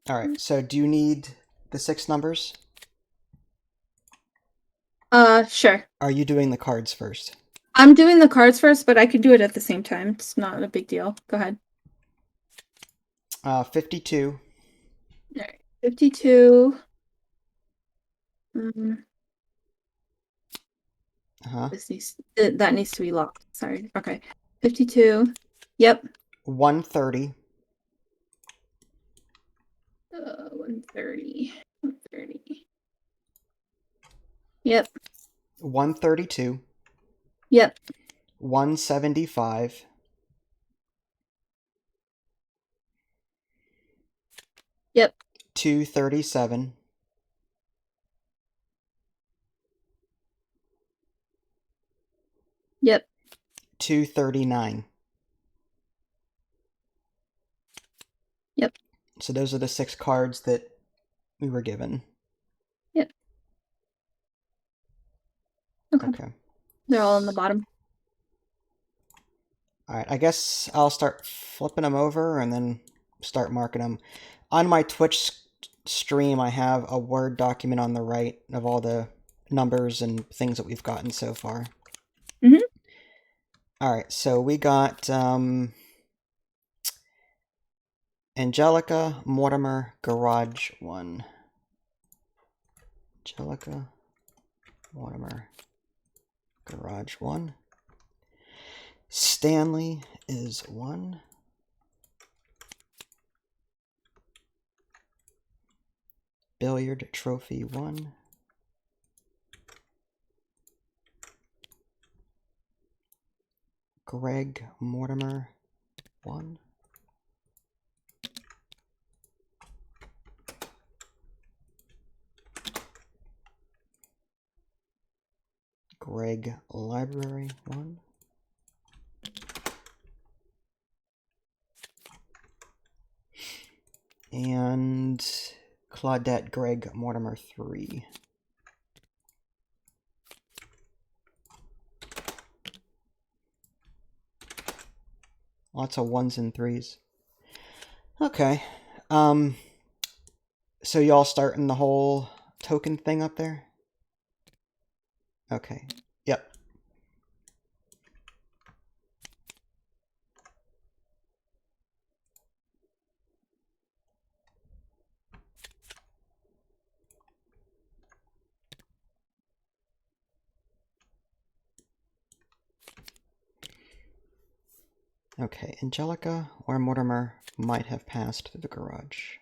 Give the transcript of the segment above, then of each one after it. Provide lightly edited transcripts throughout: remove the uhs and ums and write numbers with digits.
All right. So do you need the 6 numbers? Sure. Are you doing the cards first? I'm doing the cards first, but I could do it at the same time. It's not a big deal. Go ahead. 52. All right. 52. Um, Uh-huh. that needs to be locked. Sorry. Okay. 52. Yep. 130. 130. 130. Yep. 132. Yep. 175. Yep. 237. Yep. 239. Yep. So those are the 6 cards that we were given. Yep. Okay. Okay. They're all on the bottom. All right. I guess I'll start flipping them over and then start marking them. On my Twitch stream, I have a Word document on the right of all the numbers and things that we've gotten so far. Mm-hmm. All right. So we got Angelica, Mortimer, Garage 1. Angelica, Mortimer, Garage 1. Stanley is 1. Billiard Trophy 1. Greg Mortimer 1. Greg Library 1. And Claudette Greg Mortimer 3. Lots of 1s and 3s. Okay. So y'all starting the whole token thing up there? Okay. Yep. Okay, Angelica or Mortimer might have passed through the garage.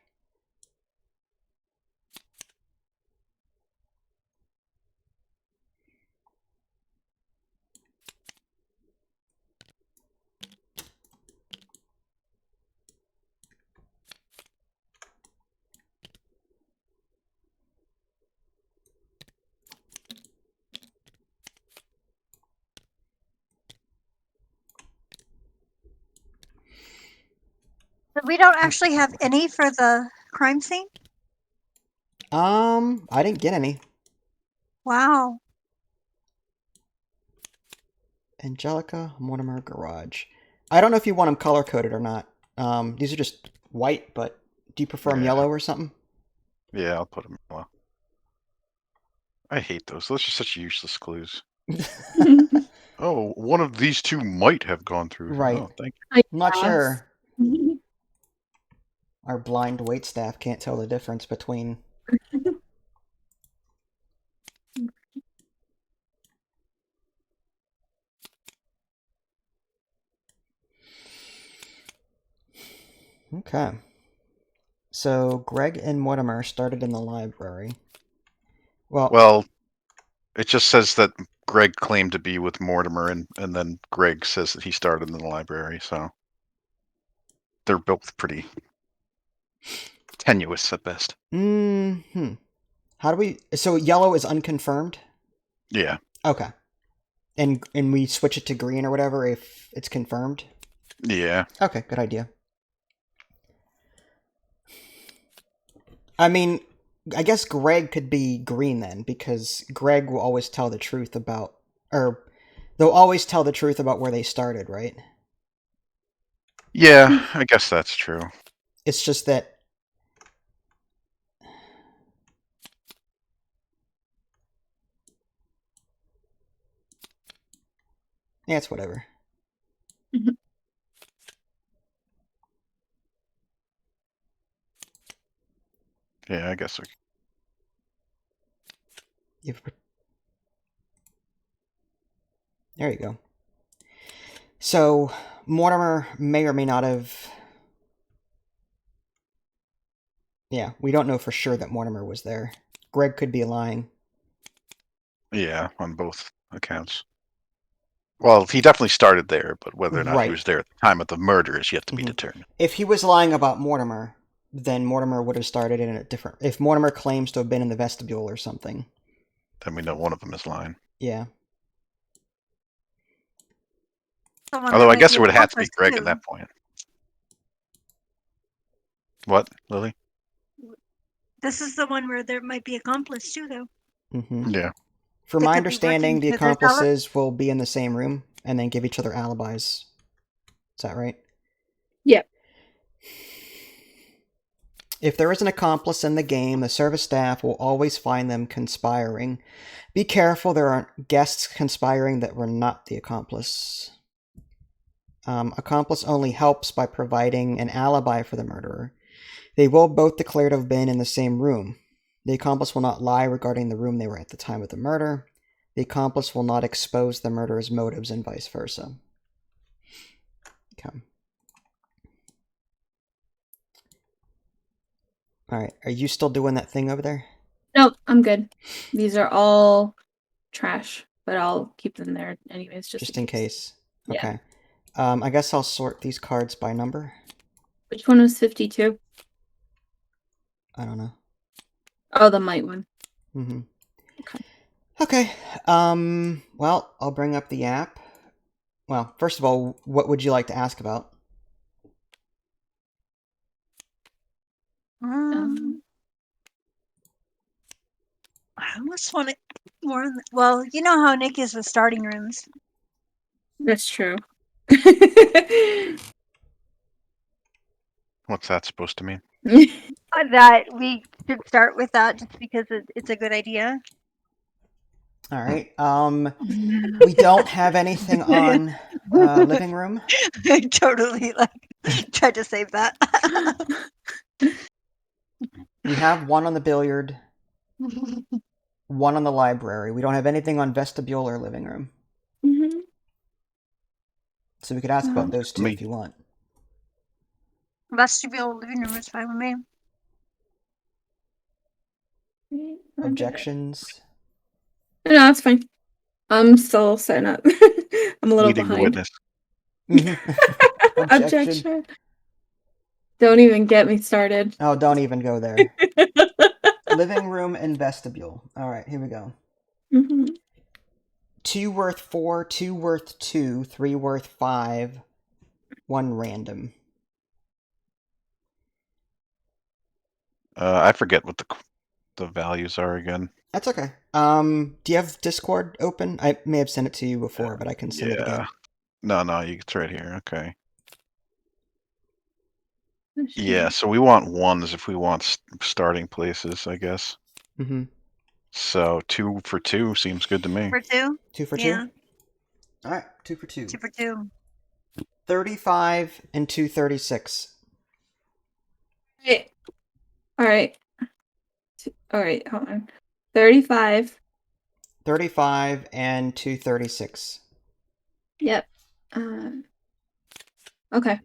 But we don't actually have any for the crime scene? I didn't get any. Wow. Angelica, Mortimer, garage. I don't know if you want them color coded or not. These are just white, but do you prefer them Yeah. yellow or something? Yeah, I'll put them yellow. I hate those. Those are such useless clues. Oh, one of these two might have gone through. Right. Oh, thank I'm not Yes. sure. Our blind waitstaff can't tell the difference between. Okay. So Greg and Mortimer started in the library. you. Well, Well, it just says that Greg claimed to be with Mortimer, and then Greg says that he started in the library, so they're both pretty tenuous at best. How do we? So yellow is unconfirmed. Yeah. Okay. And we switch it to green or whatever if it's confirmed. Yeah. Okay, good idea. I mean, I guess Greg could be green then, because Greg will always tell the truth about, or they'll always tell the truth about where they started, right? Yeah, I guess that's true. It's just that Yeah, it's whatever. Yeah, I guess. There you go. So, Mortimer may or may not have... Yeah, we don't know for sure that Mortimer was there. Greg could be lying. Yeah, on both accounts. Well, he definitely started there, but whether or not he Right. was there at the time of the murder is yet to be Mhm. determined. If he was lying about Mortimer, then Mortimer would have started in a different... If Mortimer claims to have been in the vestibule or something. Then we know one of them is lying. Yeah. Someone Although that I might guess be it would have to be accomplice, Greg too. at that point. What, Lily? This is the one where there might be accomplice too, though. Mm-hmm. Yeah. From They my could be understanding, working the to their accomplices will be in the same room and then give each other alibis. Is that right? Yep. If there is an accomplice in the game, the service staff will always find them conspiring. Be careful, there aren't guests conspiring that were not the accomplice. Accomplice only helps by providing an alibi for the murderer. They will both declare to have been in the same room. The accomplice will not lie regarding the room they were at the time of the murder. The accomplice will not expose the murderer's motives and vice versa. Okay. Alright, are you still doing that thing over there? Nope, I'm good. These are all trash, but I'll keep them there anyways, Just in case. Yeah. Okay. I guess I'll sort these cards by number. Which one was 52? I don't know. Oh, the might one. Mm-hmm. Okay. Okay. Well, I'll bring up the app. Well, first of all, what would you like to ask about? I almost want it more. Well, you know how Nick is with starting rooms. That's true. What's that supposed to mean? That we should start with that just because it's a good idea. All right. We don't have anything on living room. I totally tried to save that. We have one on the billiard, one on the library. We don't have anything on vestibule or living room. Mhm. So we could ask about those two Me. if you want. Vestibule living room is fine with me. Objections? No, it's fine. I'm still setting up. I'm a little Needing the behind. witness. Objection. Don't even get me started. Oh, don't even go there. Living room and vestibule. All right, here we go. Mhm. 2 worth 4, 2 worth 2, 3 worth 5, 1 random. I forget what the values are again. That's okay. Do you have Discord open? I may have sent it to you before, but I can send it again. No, it's right here. Okay. Yeah, so we want ones if we want starting places, I guess. Mm-hmm. So 2 for 2 seems good to me. For 2? 2 for 2? Yeah. All right, 2 for 2. 2 for 2. 35 and 236. Hey. All right. All right, hold on. 35. 35 and 236. Yep. Okay.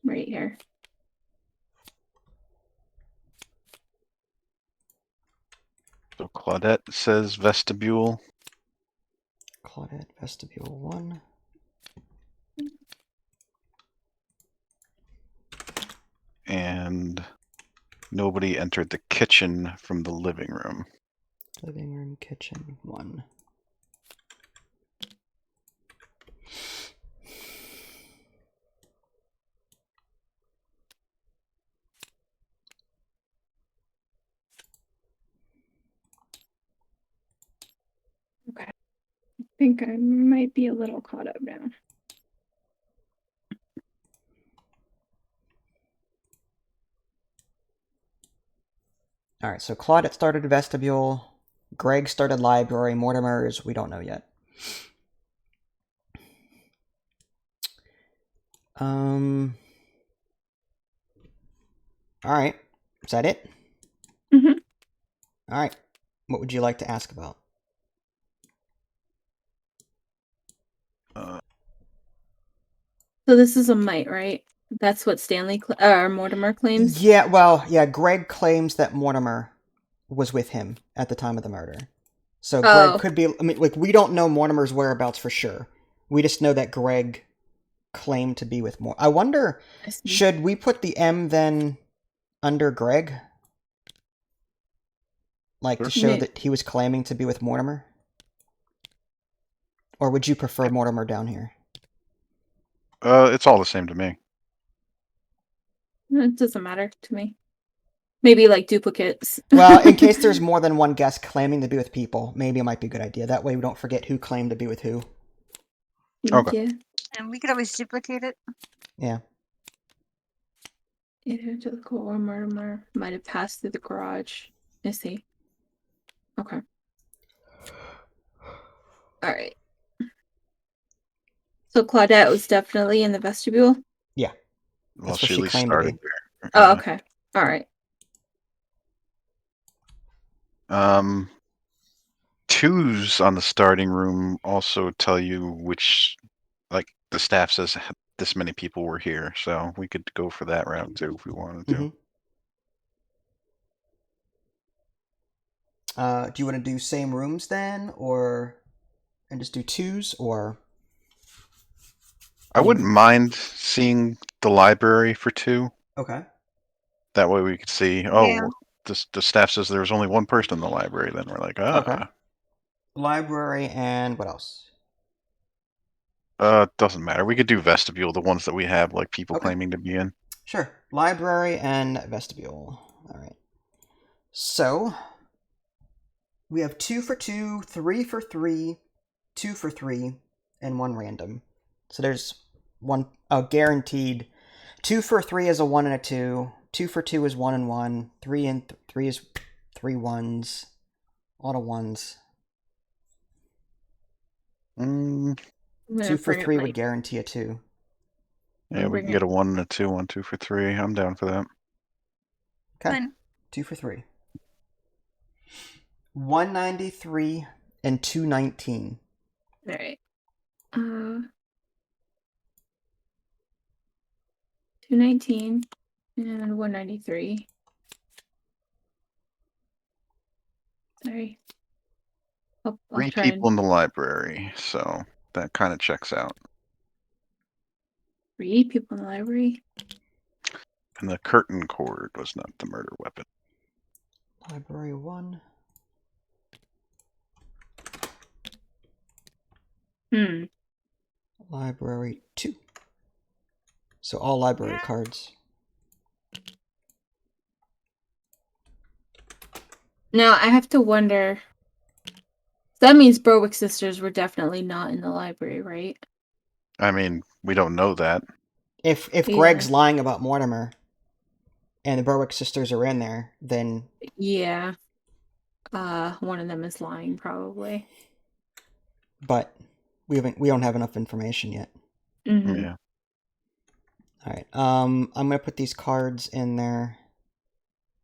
Right here. So Claudette says vestibule. Claudette, vestibule 1. And nobody entered the kitchen from the living room. Living room, kitchen 1. Okay. I think I might be a little caught up now. All right, so Claudette started vestibule. Greg started library. Mortimer's, we don't know yet. All right. Is that it? Mhm. All right. What would you like to ask about? So this is a mite, right? That's what Stanley or Mortimer claims. Yeah, well, yeah, Greg claims that Mortimer was with him at the time of the murder. So Greg Oh. could be, I mean, like, we don't know Mortimer's whereabouts for sure. We just know that Greg claimed to be with Mortimer. I wonder, I see. should we put the M then under Greg? Like, to show May- that he was claiming to be with Mortimer? Or would you prefer Mortimer down here? It's all the same to me. It doesn't matter to me. Maybe like duplicates. Well, in case there's more than one guest claiming to be with people, maybe it might be a good idea. That way we don't forget who claimed to be with who. Okay. Yeah. And we could always duplicate it. Yeah. Either to the core or Mortimer might have passed through the garage. I see. Okay. All right. So Claudette was definitely in the vestibule. Yeah. Well, That's what she she at least claimed to be. started there. Oh, Yeah. okay. All right. Twos on the starting room also tell you which, like, the staff says this many people were here, so we could go for that round too if we wanted to. Do you want to do same rooms then, or and just do twos, or? I wouldn't mind seeing the library for 2. Okay. That way we could see. Oh, Yeah. the staff says there was only one person in the library. Then we're like, ah. Okay. Library and what else? Doesn't matter. We could do vestibule, the ones that we have, like people Okay. claiming to be in. Sure. Library and vestibule. All right. So we have 2 for 2, 3 for 3, 2 for 3, and 1 random. So there's one guaranteed. 2 for 3 is a 1 and a 2. 2 for 2 is 1 and 1. 3 and 3 is 3 ones. A lot of ones. 2 for 3 would guarantee a 2. Yeah, we can get a 1 and a 2, 1, 2 for 3. I'm down for that. Okay. Fine. 2 for 3. 193 and 219. All right. 219 and 193. Sorry. I'll 3 try people and... in the library, so that kind of checks out. 3 people in the library. And the curtain cord was not the murder weapon. Library 1. Library 2. So all library cards. Now I have to wonder. That means Berwick sisters were definitely not in the library, right? I mean, we don't know that. If Greg's lying about Mortimer and the Berwick sisters are in there, then yeah. One of them is lying probably. But we don't have enough information yet. Mm-hmm. Yeah. All right. I'm gonna put these cards in there.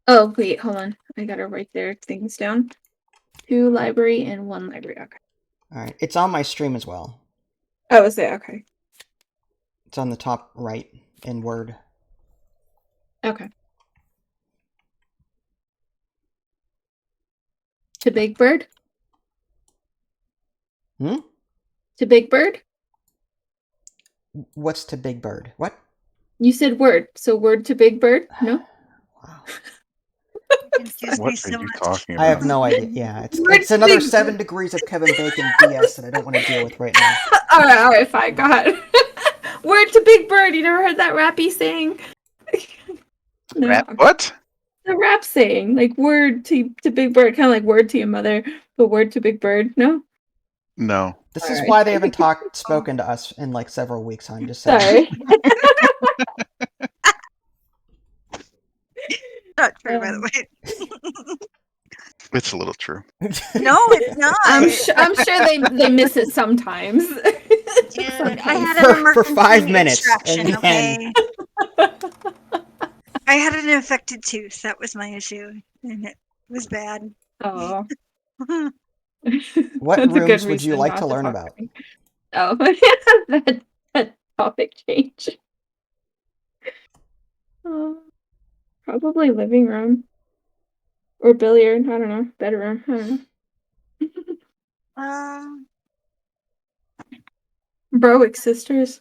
Oh wait, hold on. I gotta write their things down. 2 library and 1 library. Okay. All right. It's on my stream as well. Oh, is it? Okay. It's on the top right in Word. Okay. To Big Bird? Hmm? To Big Bird? What's to Big Bird? What? You said word. So word to Big Bird? No? Wow. Confused What me are so you much. talking about? I have no idea. Yeah, Word it's another to Big 7 degrees of Kevin Bacon BS that I don't want to deal with right now. All right, fine. Go ahead. Word to Big Bird. You never heard that rappy saying? No. Rap? What? The rap saying, like word to Big Bird, kind of like word to your mother, but word to Big Bird. No? No. This All is right. why they haven't spoken to us in like several weeks. I'm just saying. Sorry. Not true, by the way. It's a little true. No, it's not. I'm sure they miss it sometimes. Dude, Okay. I had For- an for emergency 5 minutes, extraction, and then- okay? I had an infected tooth. That was my issue. And it was bad. Oh. What That's a good rooms would you reason like not to learn talk about? me. Oh, that topic change. Probably living room. Or billiard, I don't know. Bedroom, I don't know. Browick sisters.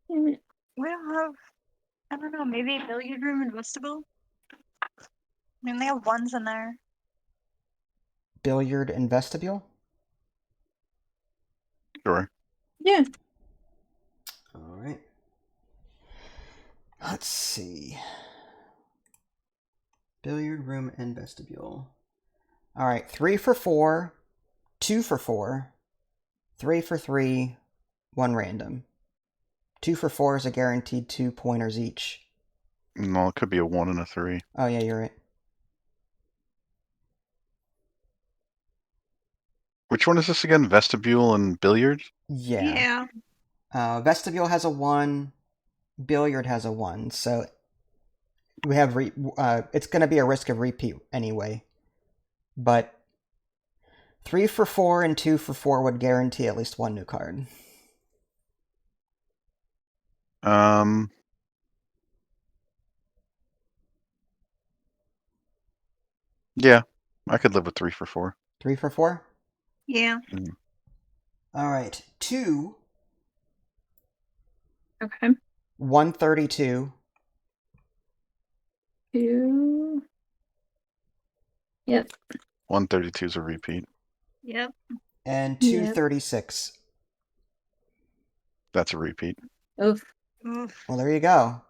Damn it. We don't have, I don't know, maybe a billiard room and vestibule? I mean, they have ones in there. Billiard and vestibule? Sure. Yeah. Alright. Let's see. Billiard room and vestibule. Alright, 3 for 4, 2 for 4, 3 for 3, 1 random. 2 for 4 is a guaranteed 2 pointers each. No, it could be a 1 and a 3. Oh yeah, you're right. Which one is this again? Vestibule and billiard? Yeah. Vestibule has a 1, billiard has a 1, so we have it's going to be a risk of repeat anyway. But 3 for 4 and 2 for 4 would guarantee at least 1 new card. Yeah, I could live with 3 for 4. 3 for 4? Yeah. Alright, 2, Okay. 132, 2. Yep. 132 is a repeat. Yep. and Yep. 236. That's a repeat. Oof. Oof. Well, there you go.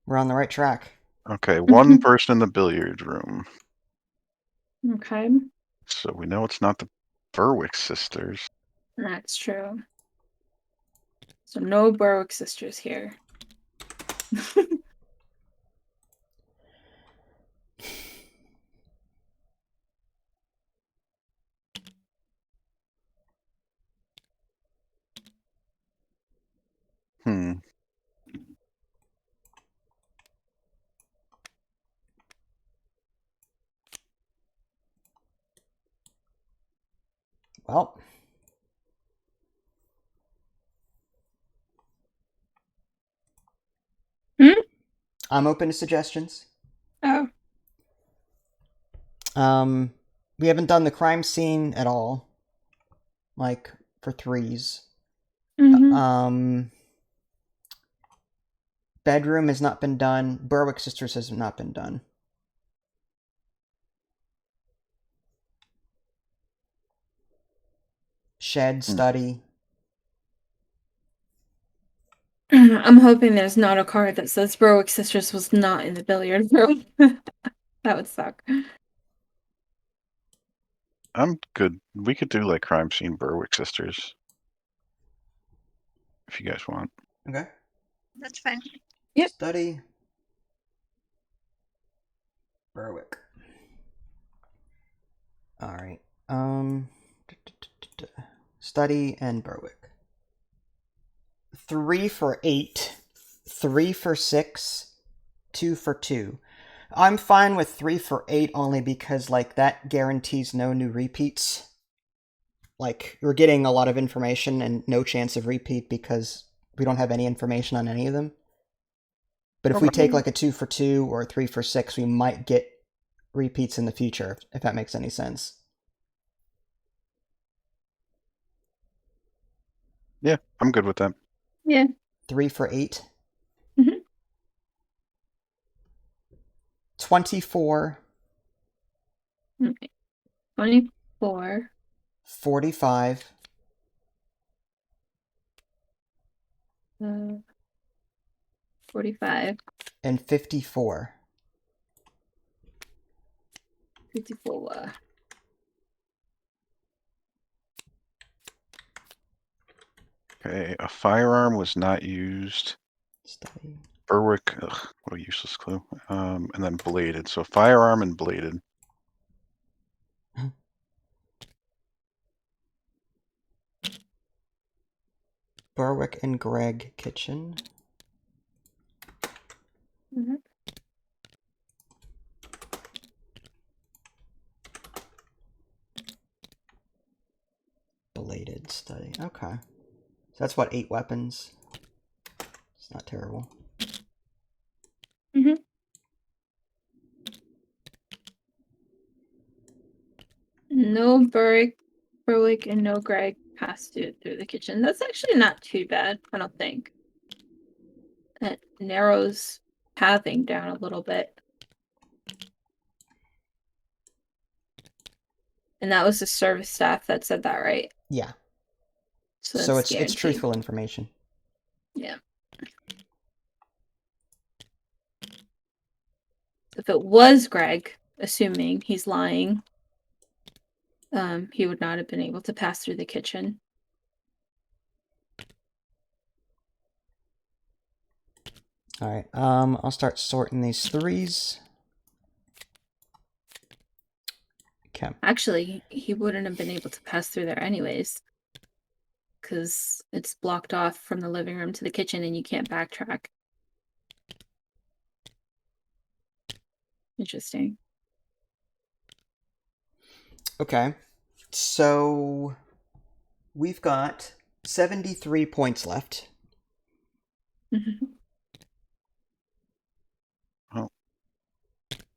We're on the right track. Okay, one person in the billiard room. Okay. So we know it's not the Berwick sisters. That's true. So no Berwick sisters here. Well, I'm open to suggestions. Oh. We haven't done the crime scene at all. Like, for 3s. Bedroom has not been done. Berwick Sisters has not been done. Shed, study. I'm hoping there's not a card that says Berwick sisters was not in the billiard room. That would suck. I'm good. We could do like crime scene Berwick sisters. If you guys want. Okay. That's fine. Yep. Study. Berwick. Alright. Study and Berwick. 3 for 8. 3 for 6. 2 for 2. I'm fine with 3 for 8 only because, like, that guarantees no new repeats. Like, we're getting a lot of information and no chance of repeat because we don't have any information on any of them. But if we take, like, a 2 for 2 or a 3 for 6, we might get repeats in the future, if that makes any sense. Yeah, I'm good with that. Yeah. 3 for 8. 24. Okay. 24. 45. 45. And 54. 54. Okay, a firearm was not used. Study. Berwick, ugh, what a useless clue. And then bladed. So firearm and bladed. Berwick and Greg kitchen. Mhm. Belated study. Okay. So that's what, 8 weapons? It's not terrible. No Berwick, and no Greg passed it through the kitchen. That's actually not too bad, I don't think. That narrows pathing down a little bit. And that was the service staff that said that, right? Yeah. So, So that's it's guaranteed. truthful information. Yeah. If it was Greg, assuming he's lying, he would not have been able to pass through the kitchen. All right. I'll start sorting these 3s. Okay. Actually, he wouldn't have been able to pass through there anyways, because it's blocked off from the living room to the kitchen and you can't backtrack. Interesting. Okay. So we've got 73 points left. Well,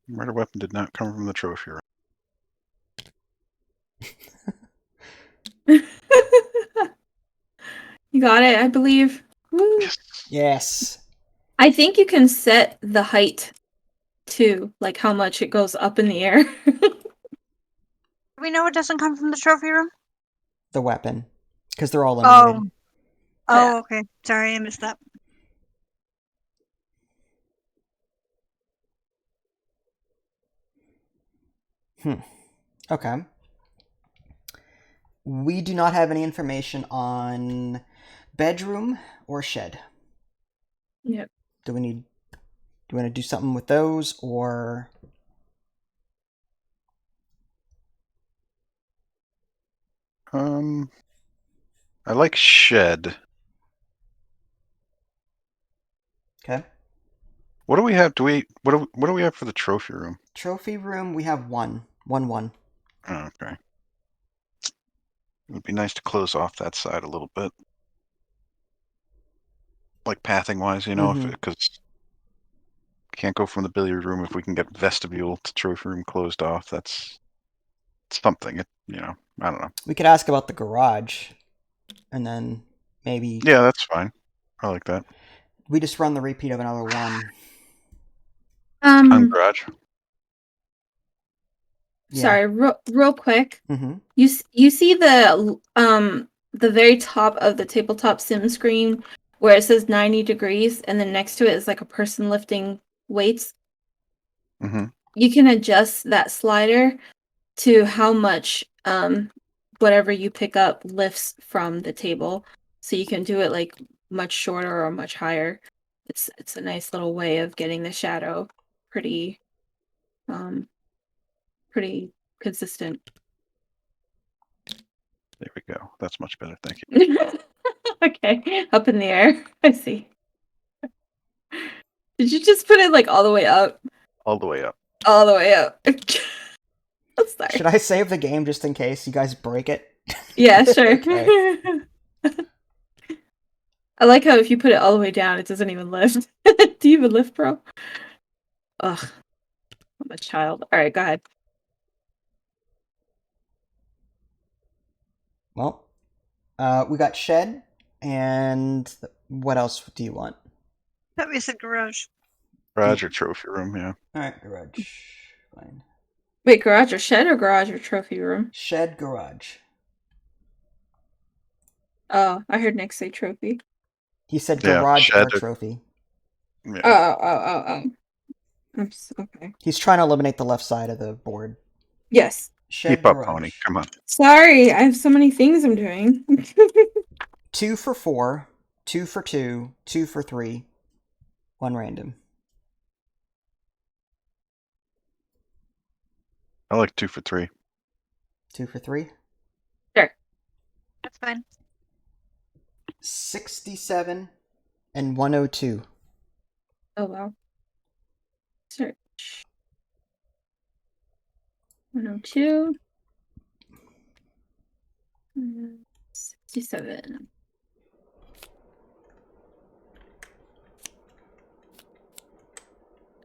murder weapon did not come from the trophy room. You got it, I believe. Woo. Yes. Yes. I think you can set the height too, like how much it goes up in the air. Do we know it doesn't come from the trophy room? The weapon. Because they're all unlimited. Oh, okay. Sorry, I missed that. Okay. We do not have any information on bedroom or shed. Yep. Do we want to do something with those, or I like shed. okay? What do we have? What do we have for the trophy room? Trophy room, we have one. Oh, okay. It would be nice to close off that side a little bit, like pathing wise, you know, because can't go from the billiard room if we can get vestibule to trophy room closed off. That's something. You know, I don't know. We could ask about the garage, and then maybe Yeah, that's fine. I like that. we just run the repeat of another one. On garage. Sorry, real quick. Mm-hmm. You see the very top of the tabletop sim screen where it says 90 degrees, and then next to it is like a person lifting weights. Mm-hmm. You can adjust that slider to how much whatever you pick up lifts from the table, so you can do it like much shorter or much higher. It's a nice little way of getting the shadow pretty consistent. There we go. That's much better. Thank you. Okay, up in the air. I see. Did you just put it like all the way up? All the way up. All the way up. I'm sorry. Should I save the game just in case you guys break it? Yeah, sure. Okay. I like how if you put it all the way down, it doesn't even lift. Do you even lift, bro? Ugh. I'm a child. All right, go ahead. Well, we got shed, and what else do you want? That was the garage. Garage or trophy room, yeah. Alright, garage. Fine. Wait, garage or shed or garage or trophy room? Shed, garage. Oh, I heard Nick say trophy. He said Yeah, garage shed or or- trophy. Yeah. Oh. Okay. He's trying to eliminate the left side of the board. Yes. Shed, Keep up, garage. Pony. Come on. Sorry, I have so many things I'm doing. 2 for 4, 2 for 2, 2 for 3, 1 random. I like 2 for 3. 2 for 3? Sure. That's fine. 67 and 102. Oh wow. Search. 102. 67.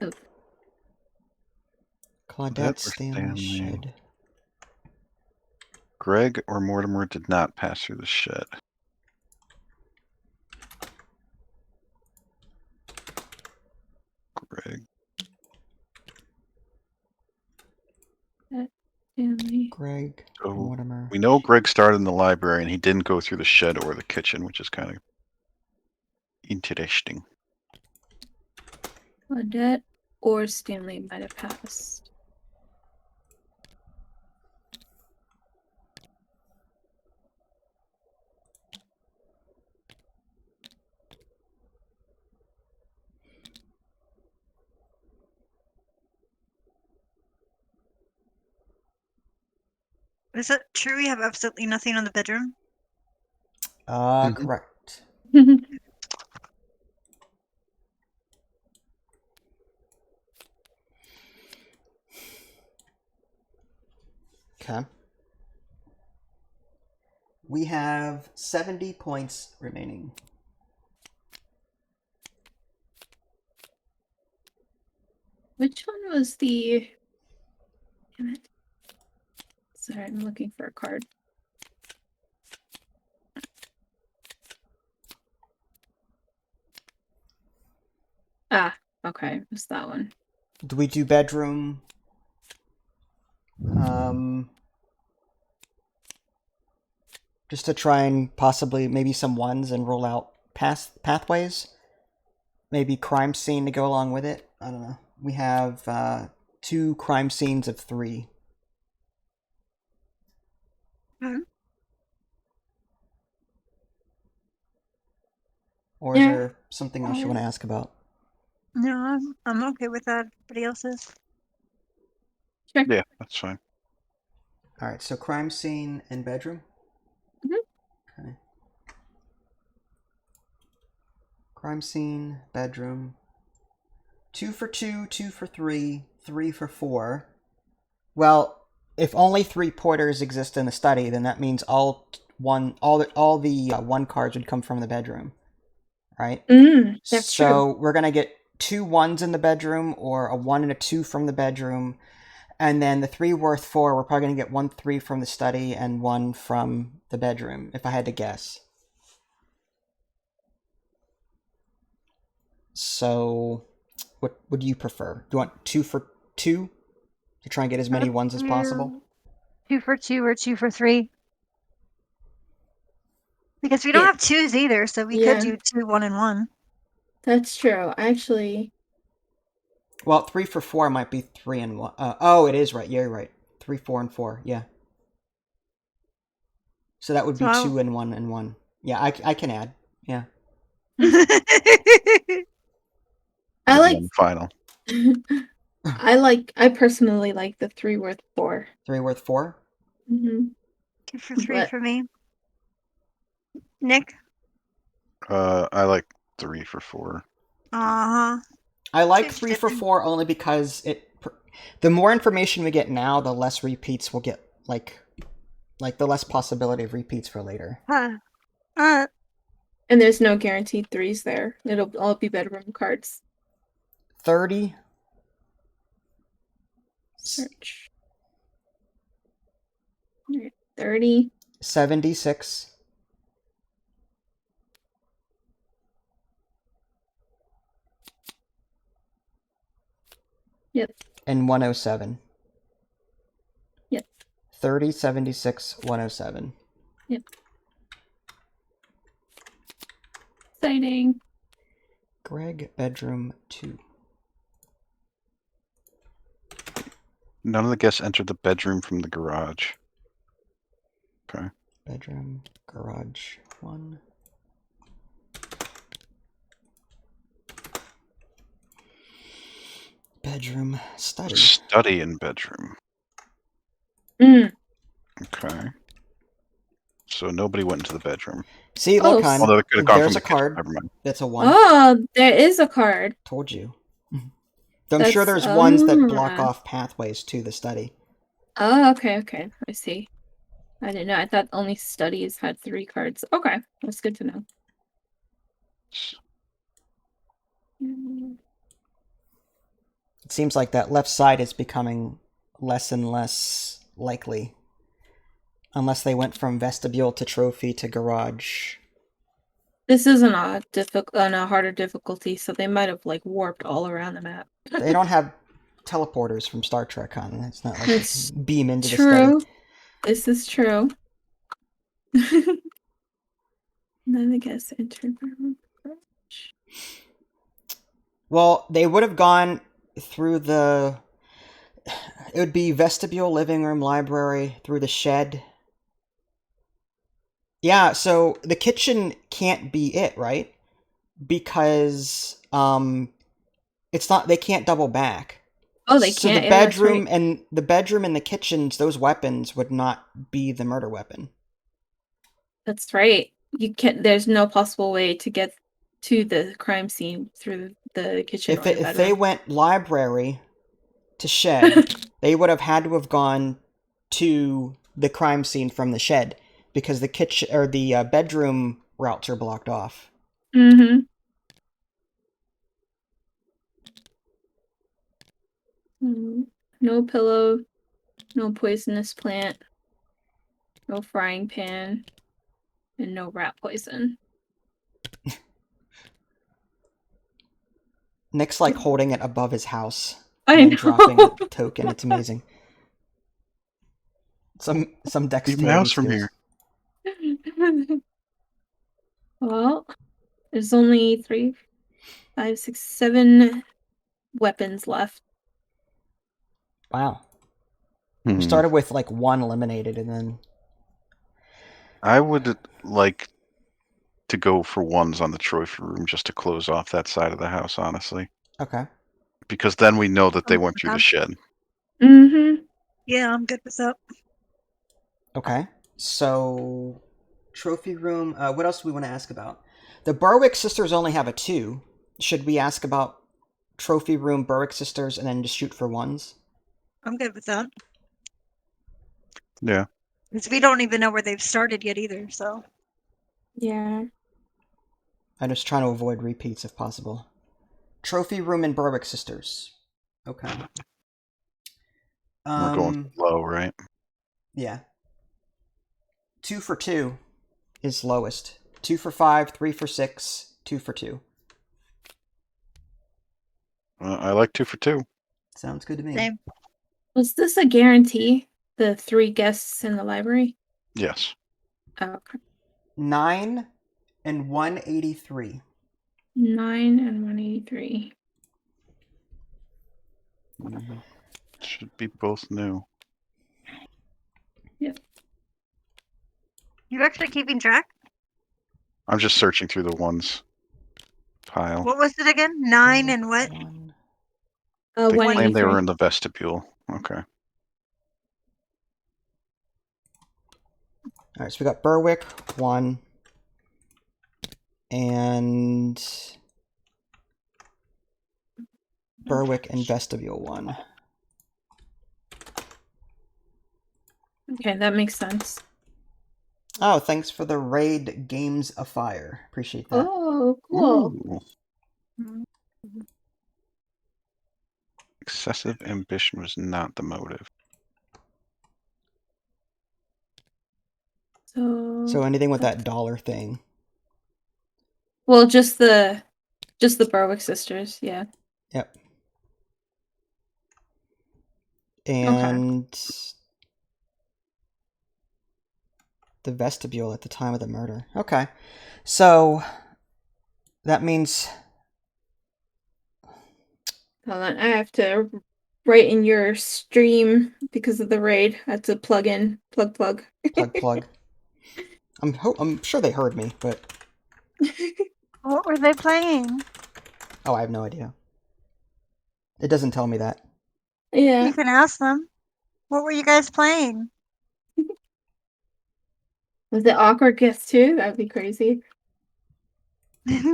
Oh, Claudette, or Stanley, Shed. Greg or Mortimer did not pass through the shed. Greg. Stanley. Greg, Oh, Mortimer. we know Greg started in the library and he didn't go through the shed or the kitchen, which is kind of interesting. Claudette or Stanley might have passed. Is it true we have absolutely nothing on the bedroom? Correct. Okay. We have 70 points remaining. Which one was the... Damn it. Sorry, I'm looking for a card. Ah, okay, it was that one. Do we do bedroom? Just to try and possibly maybe some ones and roll out pathways. Maybe crime scene to go along with it. I don't know. We have 2 crime scenes of 3. Hmm. Or is Yeah. there something else you want to ask about? No, I'm okay with that. Everybody else is. Sure. Yeah, that's fine. All right, so crime scene and bedroom. Mhm. Okay. Crime scene, bedroom. 2 for 2, 2 for 3, 3 for 4. Well, if only 3 porters exist in the study, then that means all the 1 cards would come from the bedroom, right? That's So true. we're gonna get 2 1s in the bedroom, or a 1 and a 2 from the bedroom, and then the 3 worth 4. We're probably gonna get 1 3 from the study and 1 from the bedroom, if I had to guess. So, what would you prefer? Do you want 2 for 2 to try and get as many 1s as possible? 2 for 2 or 2 for 3. Because we don't Yeah. have 2s either, so we could do 2, 1, and 1. That's true. Actually, Well, 3 for 4 might be 3 and 1. Oh, it is right. Yeah, you're right. 3, 4, and 4. Yeah. So that would be So 2 and 1 and 1. Yeah, I can add. Yeah. I like One final. I personally like the 3 worth 4. 3 worth 4. 2 2 for 3 for me. Nick? I like 3 for 4. Uh-huh. I like 3 for 50. 4 only because the more information we get now, the less repeats we'll get. Like the less possibility of repeats for later. Huh. And there's no guaranteed 3s there. It'll all be bedroom cards. 30. Search. 30. 76. Yep. And 107. Yep. 30, 76, 107. Yep. Exciting. Greg, bedroom 2. None of the guests entered the bedroom from the garage. Okay. Bedroom, garage 1. Bedroom, study. Study and bedroom. Mm. Okay. so nobody went into the bedroom. See, Oh, look, hon. Although they could have gone There's from a the kitchen. card. Never mind. That's a 1. Oh, there is a card. Told you. I'm sure That's- there's ones that block ah. off pathways to the study. Oh, okay. I see. I didn't know. I thought only studies had 3 cards. Okay, that's good to know. It seems like that left side is becoming less and less likely. Unless they went from vestibule to trophy to garage. This isn't a harder difficulty, so they might have like warped all around the map. They don't have teleporters from Star Trek, hon. It's not like That's they beam into the true. study. This is true. Then I guess enter garage. Well, they would have gone through the... It would be vestibule, living room, library, through the shed. Yeah, so the kitchen can't be it, right? Because it's not. They can't double back. Oh, they So can't. the Yeah, that's bedroom right. and the bedroom and the kitchens, those weapons would not be the murder weapon. That's right. You can't. There's no possible way to get to the crime scene through the kitchen or the If they bedroom. went library to shed, they would have had to have gone to the crime scene from the shed because the kitchen or the bedroom routes are blocked off. Mm-hmm. No pillow, no poisonous plant, no frying pan, and no rat poison. Nick's like holding it above his house I and then know. dropping a token. It's amazing. Some Leave dexterity my house from skills. here. Well, there's only 3, 5, 6, 7 weapons left. Wow. We started with like 1 eliminated and then... I would like to go for 1s on the trophy room just to close off that side of the house, honestly. Okay. Because then we know that they Oh, went through the okay. shed. Mm-hmm. Yeah, I'm good with that. Okay. So, trophy room. What else do we want to ask about? The Berwick sisters only have a 2. Should we ask about trophy room, Berwick sisters, and then just shoot for 1s? I'm good with that. Yeah. Because we don't even know where they've started yet either, so. Yeah. I'm just trying to avoid repeats if possible. Trophy room and Berwick sisters. Okay. We're going low, right? Yeah. 2 for 2 is lowest. 2 for 5, 3 for 6, 2 for 2. I like 2 for 2. Sounds good to me. Same. Was this a guarantee? The 3 guests in the library? Yes. Oh, okay. 9 and 183. 9 and 183. Should be both new. Yep. You actually keeping track? I'm just searching through the 1s pile. What was it again? 9 and what? They claimed they 183. were in the vestibule. Okay. Alright, so we got Berwick, 1. And... Berwick and Vestibule, 1. Okay, that makes sense. Oh, thanks for the raid Games Afire. Appreciate that. Oh, cool. Ooh. Mm. Excessive ambition was not the motive. So anything with that dollar thing. Well, just the Berwick sisters, yeah. Yep. And the vestibule at the time of the murder. Okay. So that means... Hold on, I have to write in your stream because of the raid. I had to plug. Plug. I'm sure they heard me, but... What were they playing? Oh, I have no idea. It doesn't tell me that. Yeah. You can ask them. What were you guys playing? Was it awkward guess too? That'd be crazy. That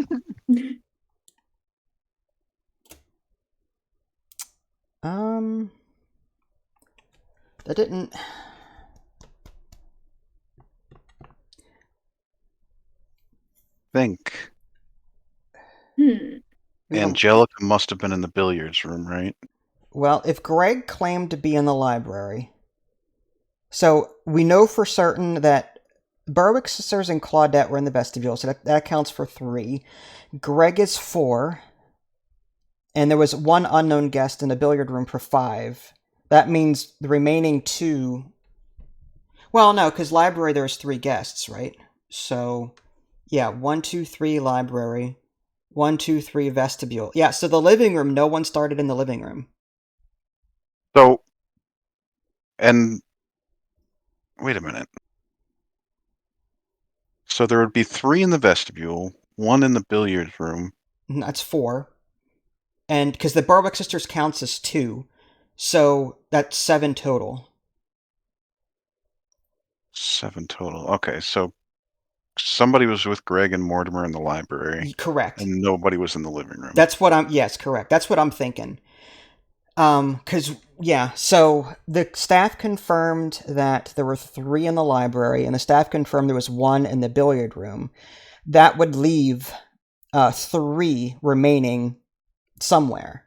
didn't. Think. Hmm. Angelica must have been in the billiards room, right? Well, if Greg claimed to be in the library, so we know for certain that Berwick sisters and Claudette were in the vestibule, so that accounts for 3. Greg is 4, and there was 1 unknown guest in the billiard room for 5. That means the remaining 2. Well, no, because library there's 3 guests, right? So, yeah, 1, 2, 3 library, 1, 2, 3 vestibule. Yeah, so the living room, no one started in the living room. So, and wait a minute. So there would be 3 in the vestibule, 1 in the billiards room. That's 4. And because the Berwick sisters counts as 2, so that's 7 total. 7 total. Okay, so somebody was with Greg and Mortimer in the library. Correct. And nobody was in the living room. That's what I'm. Yes, correct. That's what I'm thinking. Because yeah, so the staff confirmed that there were 3 in the library, and the staff confirmed there was 1 in the billiard room. That would leave 3 remaining somewhere.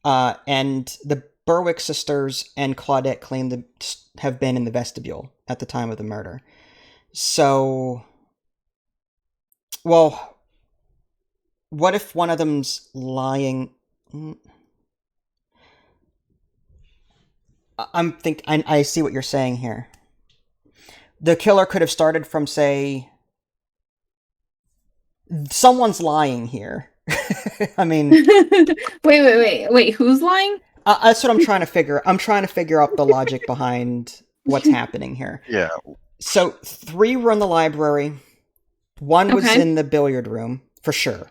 And the Berwick sisters and Claudette claim to have been in the vestibule at the time of the murder. So, well, what if one of them's lying? I see what you're saying here. The killer could have started from, say, someone's lying here. I mean, wait. Who's lying? that's what I'm trying to figure. I'm trying to figure out the logic behind what's happening here. Yeah. So 3 were in the library. 1 was in the billiard room for sure.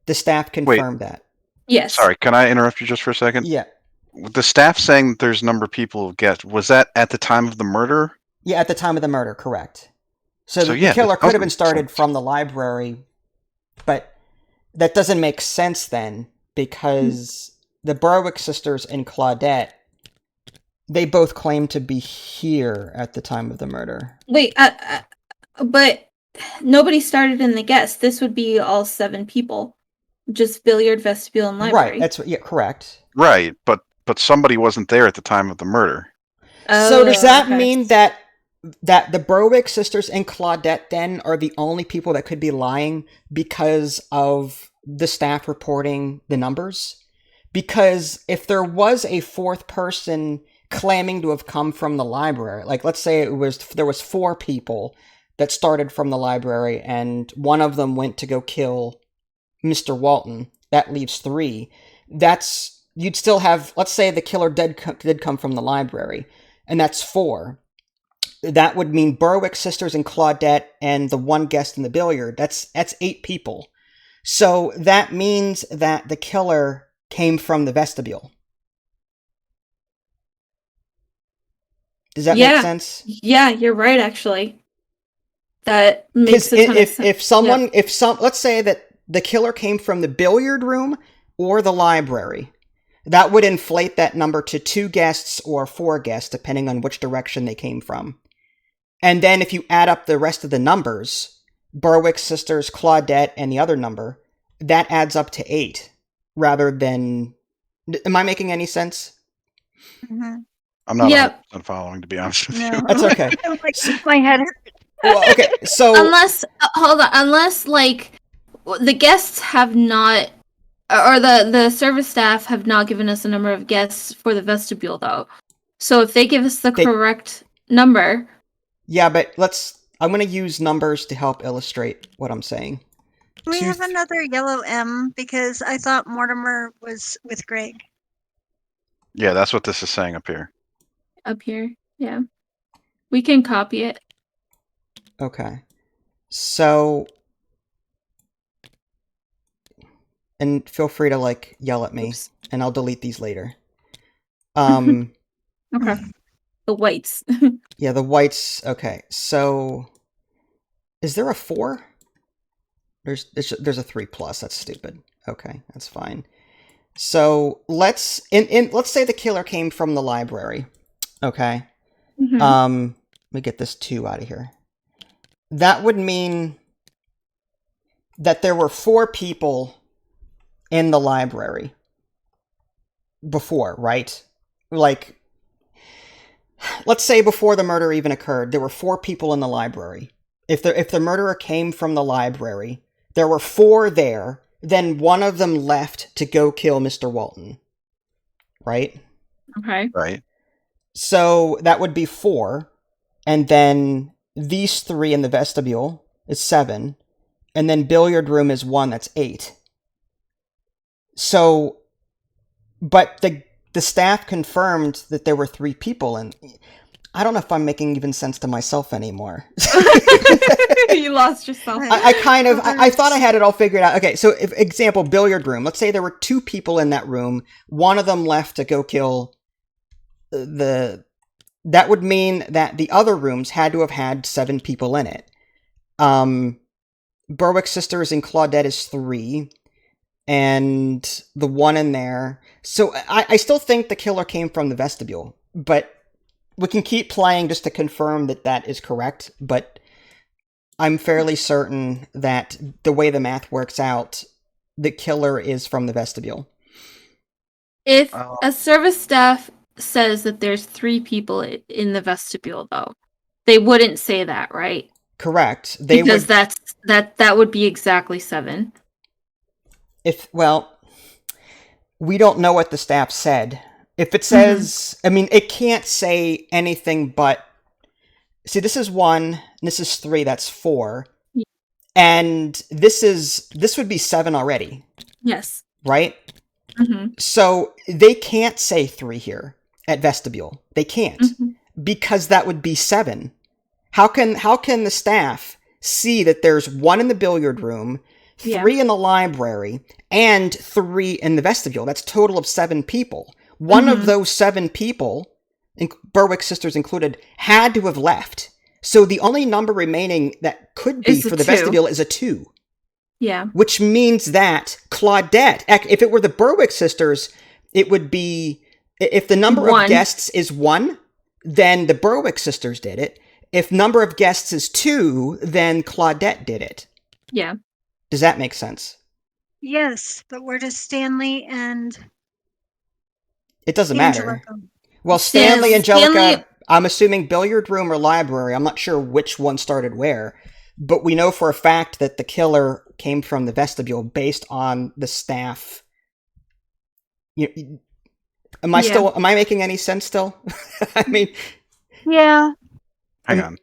The staff confirmed that. Yes. Sorry, can I interrupt you just for a second? Yeah. The staff saying that there's a number of people who guessed, was that at the time of the murder? Yeah, at the time of the murder, correct. So the yeah, killer this could have been doesn't started sense. from the library, but that doesn't make sense then, because the Berwick sisters and Claudette, they both claim to be here at the time of the murder. Wait, but nobody started in the guest. This would be all 7 people. Just billiard, vestibule, and library. Right, that's what, yeah, correct. Right, but somebody wasn't there at the time of the murder. So does that mean that the Berwick sisters and Claudette then are the only people that could be lying because of the staff reporting the numbers? Because if there was a 4th person claiming to have come from the library, like let's say there was 4 people that started from the library and one of them went to go kill Mr. Walton, that leaves 3. You'd still have, let's say the killer did come from the library, and that's 4. That would mean Berwick sisters and Claudette and the 1 guest in the billiard. That's 8 people. So that means that the killer came from the vestibule. Does that make sense? Yeah, you're right. Actually, that makes a ton of sense. Let's say that the killer came from the billiard room or the library, that would inflate that number to 2 guests or 4 guests, depending on which direction they came from. And then if you add up the rest of the numbers, Berwick sisters, Claudette, and the other number, that adds up to 8, rather than... Am I making any sense? Mm-hmm. I'm not 100% following, to be honest with you. That's okay. Like, my head hurts. Well, okay, so... Unless, like, the guests have not... Or the service staff have not given us a number of guests for the vestibule, though. So if they give us the correct number... Yeah, but I'm going to use numbers to help illustrate what I'm saying. We have another yellow M because I thought Mortimer was with Greg. Yeah, that's what this is saying up here. Up here, yeah. We can copy it. Okay. So... And feel free to, like, yell at me, and I'll delete these later. Okay. The whites. Yeah, the whites. Okay, so Is there a 4? There's a 3+. That's stupid. Okay, that's fine. So let's say the killer came from the library. Okay. Mhm. Let me get this 2 out of here. That would mean that there were 4 people in the library before, right? Like, let's say before the murder even occurred, there were 4 people in the library. If the murderer came from the library, there were 4 there, then one of them left to go kill Mr. Walton. Right? Okay. Right. So that would be 4, and then these 3 in the vestibule is 7, and then billiard room is 1, that's 8. So, but the staff confirmed that there were 3 people, and I don't know if I'm making even sense to myself anymore. You lost yourself. I thought I had it all figured out. Okay, so if example, billiard room. Let's say there were 2 people in that room. One of them left to go kill that would mean that the other rooms had to have had 7 people in it. Berwick Sisters and Claudette is 3, and the one in there. So I still think the killer came from the vestibule, but we can keep playing just to confirm that that is correct, but I'm fairly certain that the way the math works out, the killer is from the vestibule. If a service staff says that there's 3 people in the vestibule, though, they wouldn't say that, right? Correct. Because that would be exactly 7. We don't know what the staff said. If it says, I mean, it can't say anything but, see, this is 1, and this is 3, that's 4. Yeah. And this would be 7 already. Yes. Right? Mm-hmm. So they can't say 3 here at vestibule. They can't, because that would be 7. How can the staff see that there's 1 in the billiard room, 3 in the library, and 3 in the vestibule? That's a total of 7 people. One of those 7 people, Berwick Sisters included, had to have left. So the only number remaining that could be for the vestibule is a 2. Yeah. Which means that Claudette, if it were the Berwick Sisters, it would be, if the number of guests is 1, then the Berwick Sisters did it. If number of guests is 2, then Claudette did it. Yeah. Does that make sense? Yes, but where does Stanley and It doesn't Angela matter. go? Well, Stanley, Angelica, I'm assuming billiard room or library. I'm not sure which one started where, but we know for a fact that the killer came from the vestibule based on the staff. Am I making any sense still? I mean, yeah. Hang on.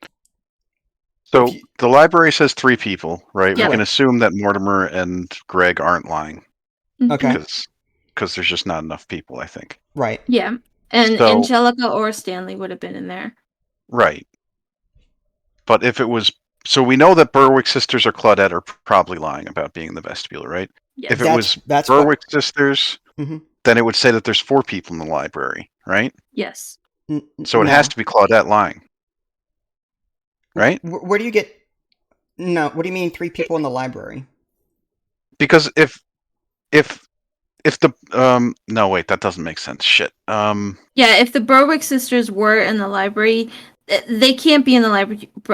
So the library says 3 people, right? Yeah. We can assume that Mortimer and Greg aren't lying. Okay. Because there's just not enough people, I think. Right. Yeah. And Angelica or Stanley would have been in there. Right. But if it was... So we know that Berwick Sisters or Claudette are probably lying about being in the vestibule, right? Yes. If it was Berwick Sisters, then it would say that there's 4 people in the library, right? Yes. So it has to be Claudette lying. Right? Where do you get... No, what do you mean 3 people in the library? Because if the... no, wait, that doesn't make sense. Shit. Yeah, if the Berwick Sisters were in the library, they can't be in the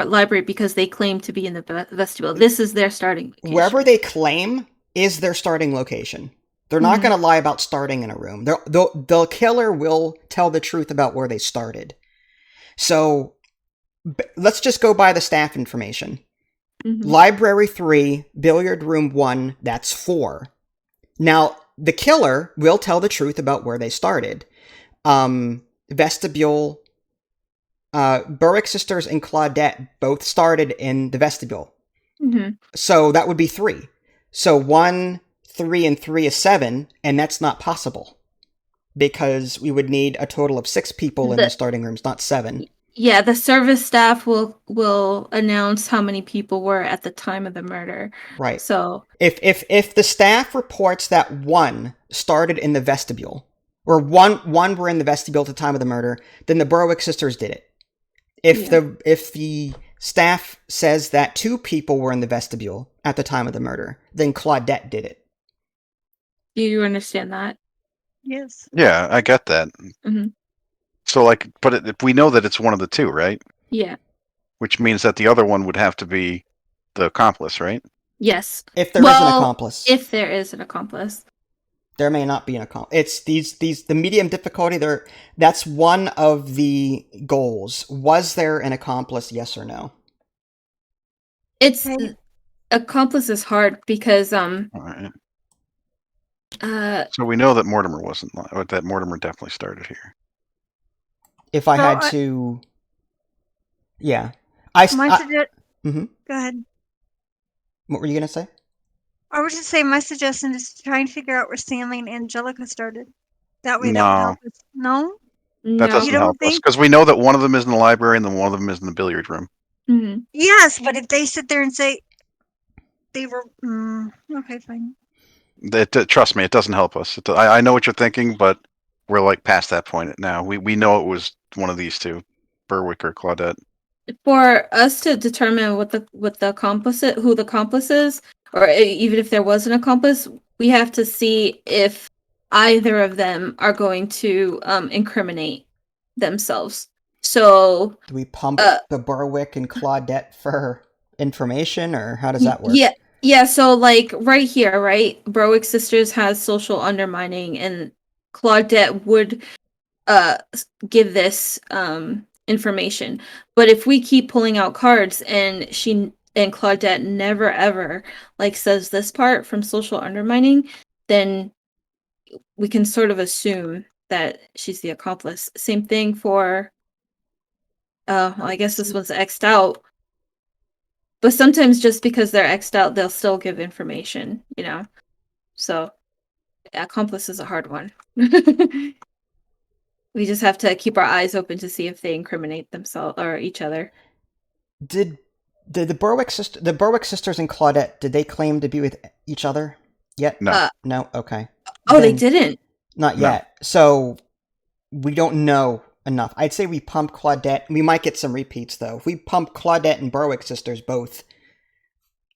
library because they claim to be in the vestibule. This is their starting location. Wherever they claim is their starting location. They're not going to lie about starting in a room. The killer will tell the truth about where they started. So let's just go by the staff information. Library 3, billiard room 1, that's 4. Now, the killer will tell the truth about where they started. Vestibule, Berwick Sisters and Claudette both started in the vestibule. So that would be 3. So 1, 3, and 3 is 7, and that's not possible. Because we would need a total of 6 people in the starting rooms, not 7. Yeah, the service staff will announce how many people were at the time of the murder. Right. So if the staff reports that 1 started in the vestibule, or one were in the vestibule at the time of the murder, then the Berwick Sisters did it. If the Staff says that 2 people were in the vestibule at the time of the murder. Then Claudette did it. Do you understand that? Yes. Yeah, I get that. Mhm. So, like, but we know that it's one of the 2, right? Yeah. Which means that the other one would have to be the accomplice, right? Yes. If there is an accomplice. If there is an accomplice. There may not be an accomplice. It's the medium difficulty. That's one of the goals. Was there an accomplice? Yes or no? It's Okay. accomplice is hard because All right. uh So we know that Mortimer wasn't. That Mortimer definitely started here. If I So had to, yeah, I. Go ahead. What were you gonna say? I was just saying my suggestion is to try and figure out where Stanley and Angelica started. That way that would No, help us. No? that no. doesn't don't help us think- because we know that one of them is in the library and then one of them is in the billiard room. Mhm. Yes, but if they sit there and say they were okay, fine. Trust me, it doesn't help us. I know what you're thinking, but we're like past that point now. We know it was one of these 2, Berwick or Claudette. For us to determine what the accomplice who the accomplice is, or even if there was an accomplice, we have to see if either of them are going to incriminate themselves. So Do we pump the Berwick and Claudette for information, or how does that work? Yeah. So like right here, right, Berwick Sisters has social undermining, and Claudette would give this information. But if we keep pulling out cards and Claudette never ever like says this part from social undermining, then we can sort of assume that she's the accomplice. Same thing for well, I guess this one's X'd out. But sometimes just because they're X'd out, they'll still give information, you know. So accomplice is a hard one. We just have to keep our eyes open to see if they incriminate themselves or each other. Did the Berwick sisters and Claudette, did they claim to be with each other yet? No. No. Okay. Oh, they Then- didn't. Not No. yet. So we don't know enough. I'd say we pump Claudette. We might get some repeats though. If we pump Claudette and Berwick sisters both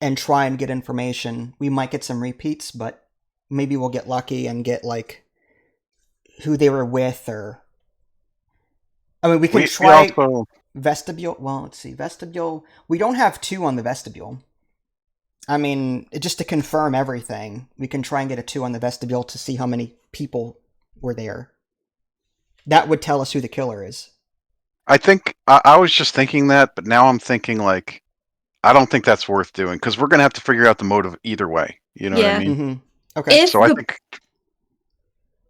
and try and get information, we might get some repeats, but maybe we'll get lucky and get like who they were with, or I mean, we can try also, vestibule. Well, let's see. Vestibule. We don't have 2 on the vestibule. I mean, just to confirm everything, we can try and get a 2 on the vestibule to see how many people were there. That would tell us who the killer is. I think I was just thinking that, but now I'm thinking like I don't think that's worth doing because we're gonna have to figure out the motive either way. You know what Yeah. I mean? Mm-hmm. Okay. If So I think.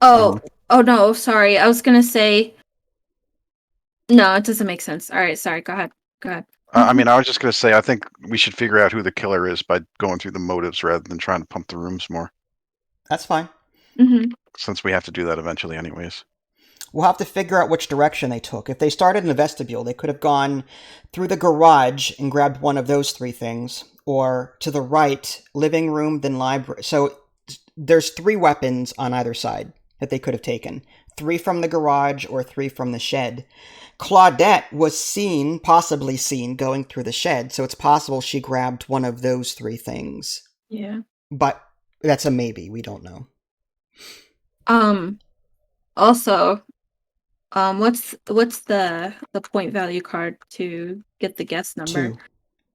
oh no, sorry. I was gonna say no, it doesn't make sense. All right, sorry. Go ahead. I mean, I was just gonna say I think we should figure out who the killer is by going through the motives rather than trying to pump the rooms more, That's fine. Mm-hmm. since we have to do that eventually, anyways. We'll have to figure out which direction they took. If they started in the vestibule, they could have gone through the garage and grabbed one of those 3 things, or to the right, living room, then library. So there's 3 weapons on either side that they could have taken. 3 from the garage or 3 from the shed. Claudette was possibly seen going through the shed, so it's possible she grabbed one of those 3 things. Yeah. But that's a maybe. We don't know. Also, what's the point value card to get the guest number? 2.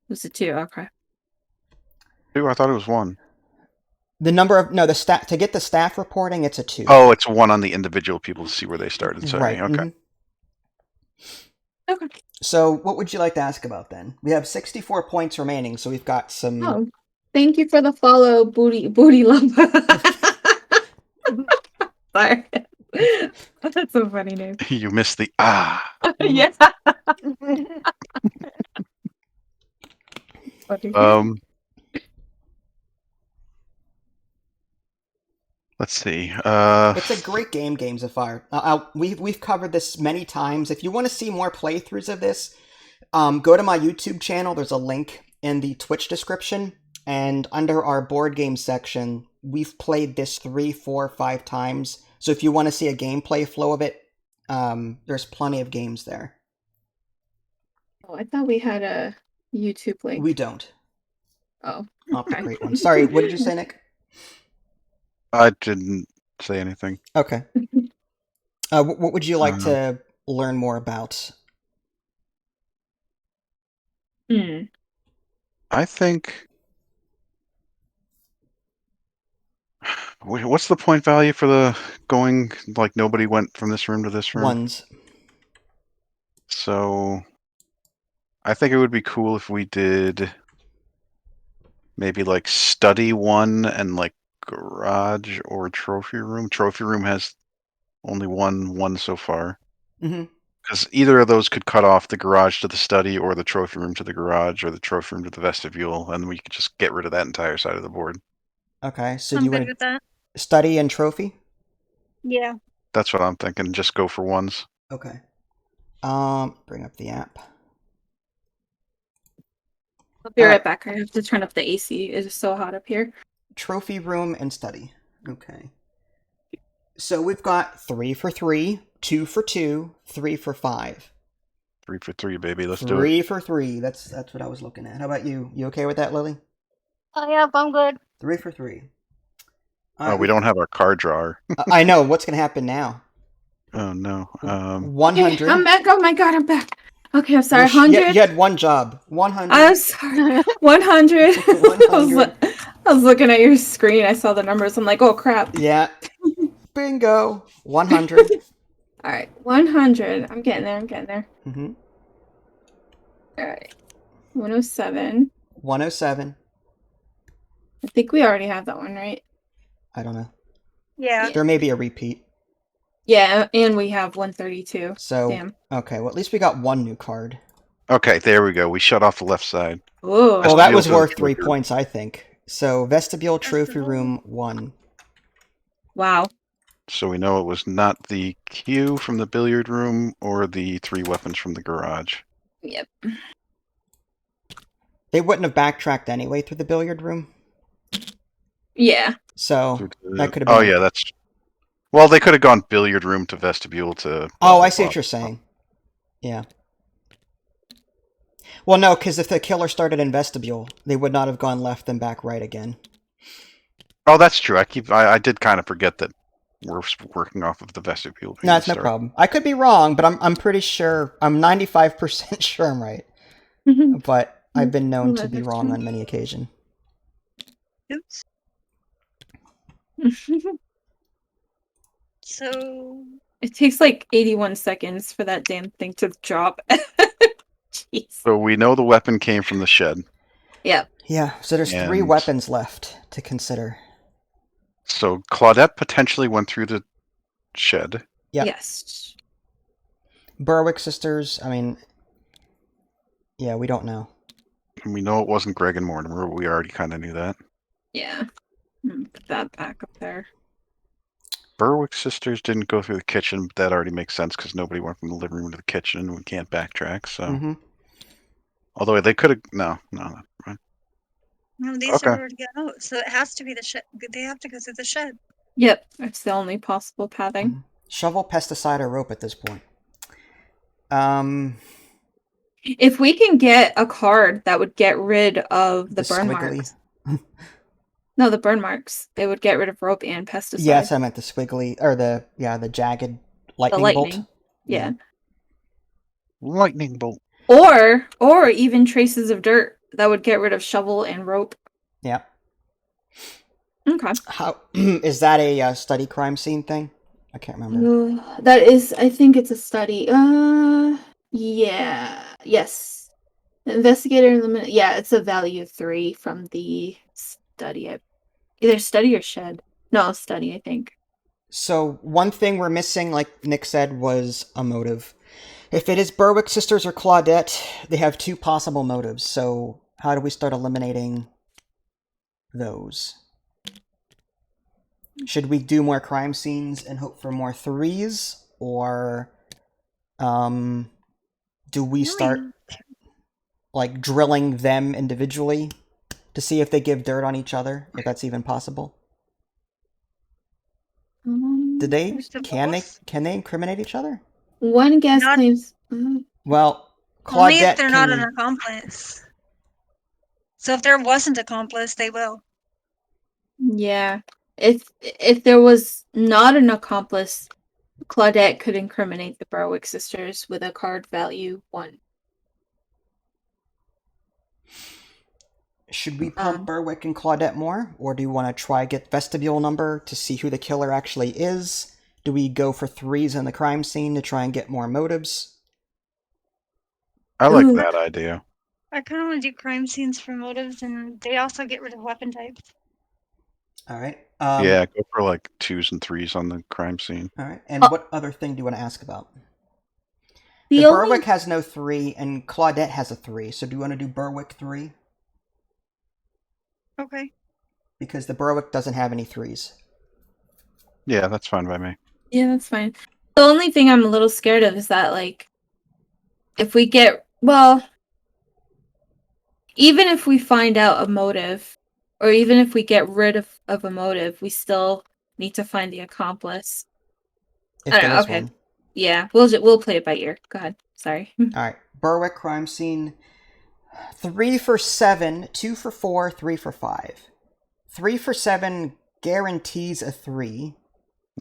Was it 2? Okay. 2? I thought it was 1. The number of the staff to get the staff reporting, it's a 2. Oh, it's 1 on the individual people to see where they started. Sorry. Right. Okay. Mm-hmm. Okay. So, what would you like to ask about then? We have 64 points remaining, so we've got some. Oh, thank you for the follow, booty love. Sorry. That's a funny name. You missed the Yeah. Let's see. It's a great game, Games of Fire. We've covered this many times. If you want to see more playthroughs of this, go to my YouTube channel. There's a link in the Twitch description, and under our board game section, we've played this 3, 4, 5 times. So if you want to see a gameplay flow of it, there's plenty of games there. Oh, I thought we had a YouTube link? We don't. Oh, I'll have to okay. create one. Sorry, what did you say, Nick? I didn't say anything. Okay. What would you like Um, to learn more about? Hmm. I think. What's the point value for the going? Like nobody went from this room to this room. Ones. So, I think it would be cool if we did maybe like study one and like garage or trophy room. Trophy room has only one so far. Mm-hmm. Because either of those could cut off the garage to the study, or the trophy room to the garage, or the trophy room to the vestibule, and we could just get rid of that entire side of the board. Okay, so do I'm you good want with that. study and trophy? Yeah. That's what I'm thinking. Just go for ones. Okay. Bring up the app. I'll be All right right. back. I have to turn up the AC. It is so hot up here. Trophy room and study. Okay. So we've got 3 for 3, 2 for 2, 3 for 5. 3 for 3, baby. Let's do it. 3 for 3. That's what I was looking at. How about you? You okay with that, Lily? Oh, yeah, I'm good. 3 for 3. Oh, we don't have our card drawer. I know. What's going to happen now? Oh no. 100. I'm back. Oh my god, I'm back. Okay, I'm sorry. You 100. had one job. 100. I'm sorry. 100. 100. I was looking at your screen. I saw the numbers. I'm like, oh crap. Yeah. Bingo. 100. All right, 100. I'm getting there. Mm-hmm. All right, 107. 107. I think we already have that one, right? I don't know. Yeah. There may be a repeat. Yeah, and we have 132. So, Damn. okay, well, at least we got one new card. Okay, there we go. We shut off the left side. Oh. Well, that was Vestibule worth to 3 the points, I think. So, vestibule, trophy Vestibule. room, 1. Wow. So we know it was not the cue from the billiard room or the 3 weapons from the garage. Yep. They wouldn't have backtracked anyway through the billiard room. Yeah. So, that could have Oh been... yeah, that's. Well, they could have gone billiard room to vestibule to. Oh, I see what you're saying. Yeah. Well, no, because if the killer started in vestibule, they would not have gone left and back right again. Oh, that's true. I did kind of forget that we're working off of the vestibule. No, it's no problem. I could be wrong, but I'm pretty sure. I'm 95% sure I'm right. But I've been known to be wrong on many occasions. Oops. So, It takes like 81 seconds for that damn thing to drop. Jeez. So we know the weapon came from the shed. Yep. Yeah, so there's 3 And- weapons left to consider. So Claudette potentially went through the shed. Yep. Yes. Berwick sisters, I mean... Yeah, we don't know. And we know it wasn't Greg and Mortimer. We already kind of knew that. Yeah. Put that back up there. Berwick sisters didn't go through the kitchen, but that already makes sense because nobody went from the living room to the kitchen, and we can't backtrack. So, Mm-hmm. although they could have, no, right. no, these Okay. are already out, so it has to be the shed. They have to go through the shed. Yep. That's the only possible pathing. Shovel, pesticide, or rope at this point. If we can get a card that would get rid of the burn squiggly. marks. No, the burn marks. They would get rid of rope and pesticide. Yes, I meant the squiggly, or the jagged lightning bolt. Yeah. Lightning bolt. Or even traces of dirt that would get rid of shovel and rope. Yeah. Okay. How is that a study crime scene thing? I can't remember. That is, I think it's a study. Yeah. Yes. Investigator eliminate. Yeah, it's a value 3 from the study. Either study or shed. No, study, I think. So one thing we're missing, like Nick said, was a motive. If it is Berwick sisters or Claudette, they have 2 possible motives. So how do we start eliminating those? Should we do more crime scenes and hope for more 3s, or do we start like drilling them individually to see if they give dirt on each other, if that's even possible? Did they? Can they incriminate each other? One guest Not- claims. Well, Only Claudette if they're not an accomplice. So if there wasn't accomplice, they will. Yeah. If there was not an accomplice, Claudette could incriminate the Berwick sisters with a card value 1. Should we pump Berwick and Claudette more, or do you want to try get vestibule number to see who the killer actually is? Do we go for 3s in the crime scene to try and get more motives? I like Ooh. that idea. I kind of want to do crime scenes for motives, and they also get rid of weapon types. All right. Yeah, go for like 2s and 3s on the crime scene. All right. And what other thing do you want to ask about? The The only Berwick has no 3, and Claudette has a 3. So do you want to do Berwick 3? Okay. Because the Berwick doesn't have any 3s. Yeah, that's fine by me. Yeah, that's fine. The only thing I'm a little scared of is that, like, if we get, well, even if we find out a motive, or even if we get rid of a motive, we still need to find the accomplice. If I there don't know, is okay. one. Yeah, we'll play it by ear. Go ahead. Sorry. All right. Berwick crime scene. 3 for 7, 2 for 4, 3 for 5. 3 for 7 guarantees a 3.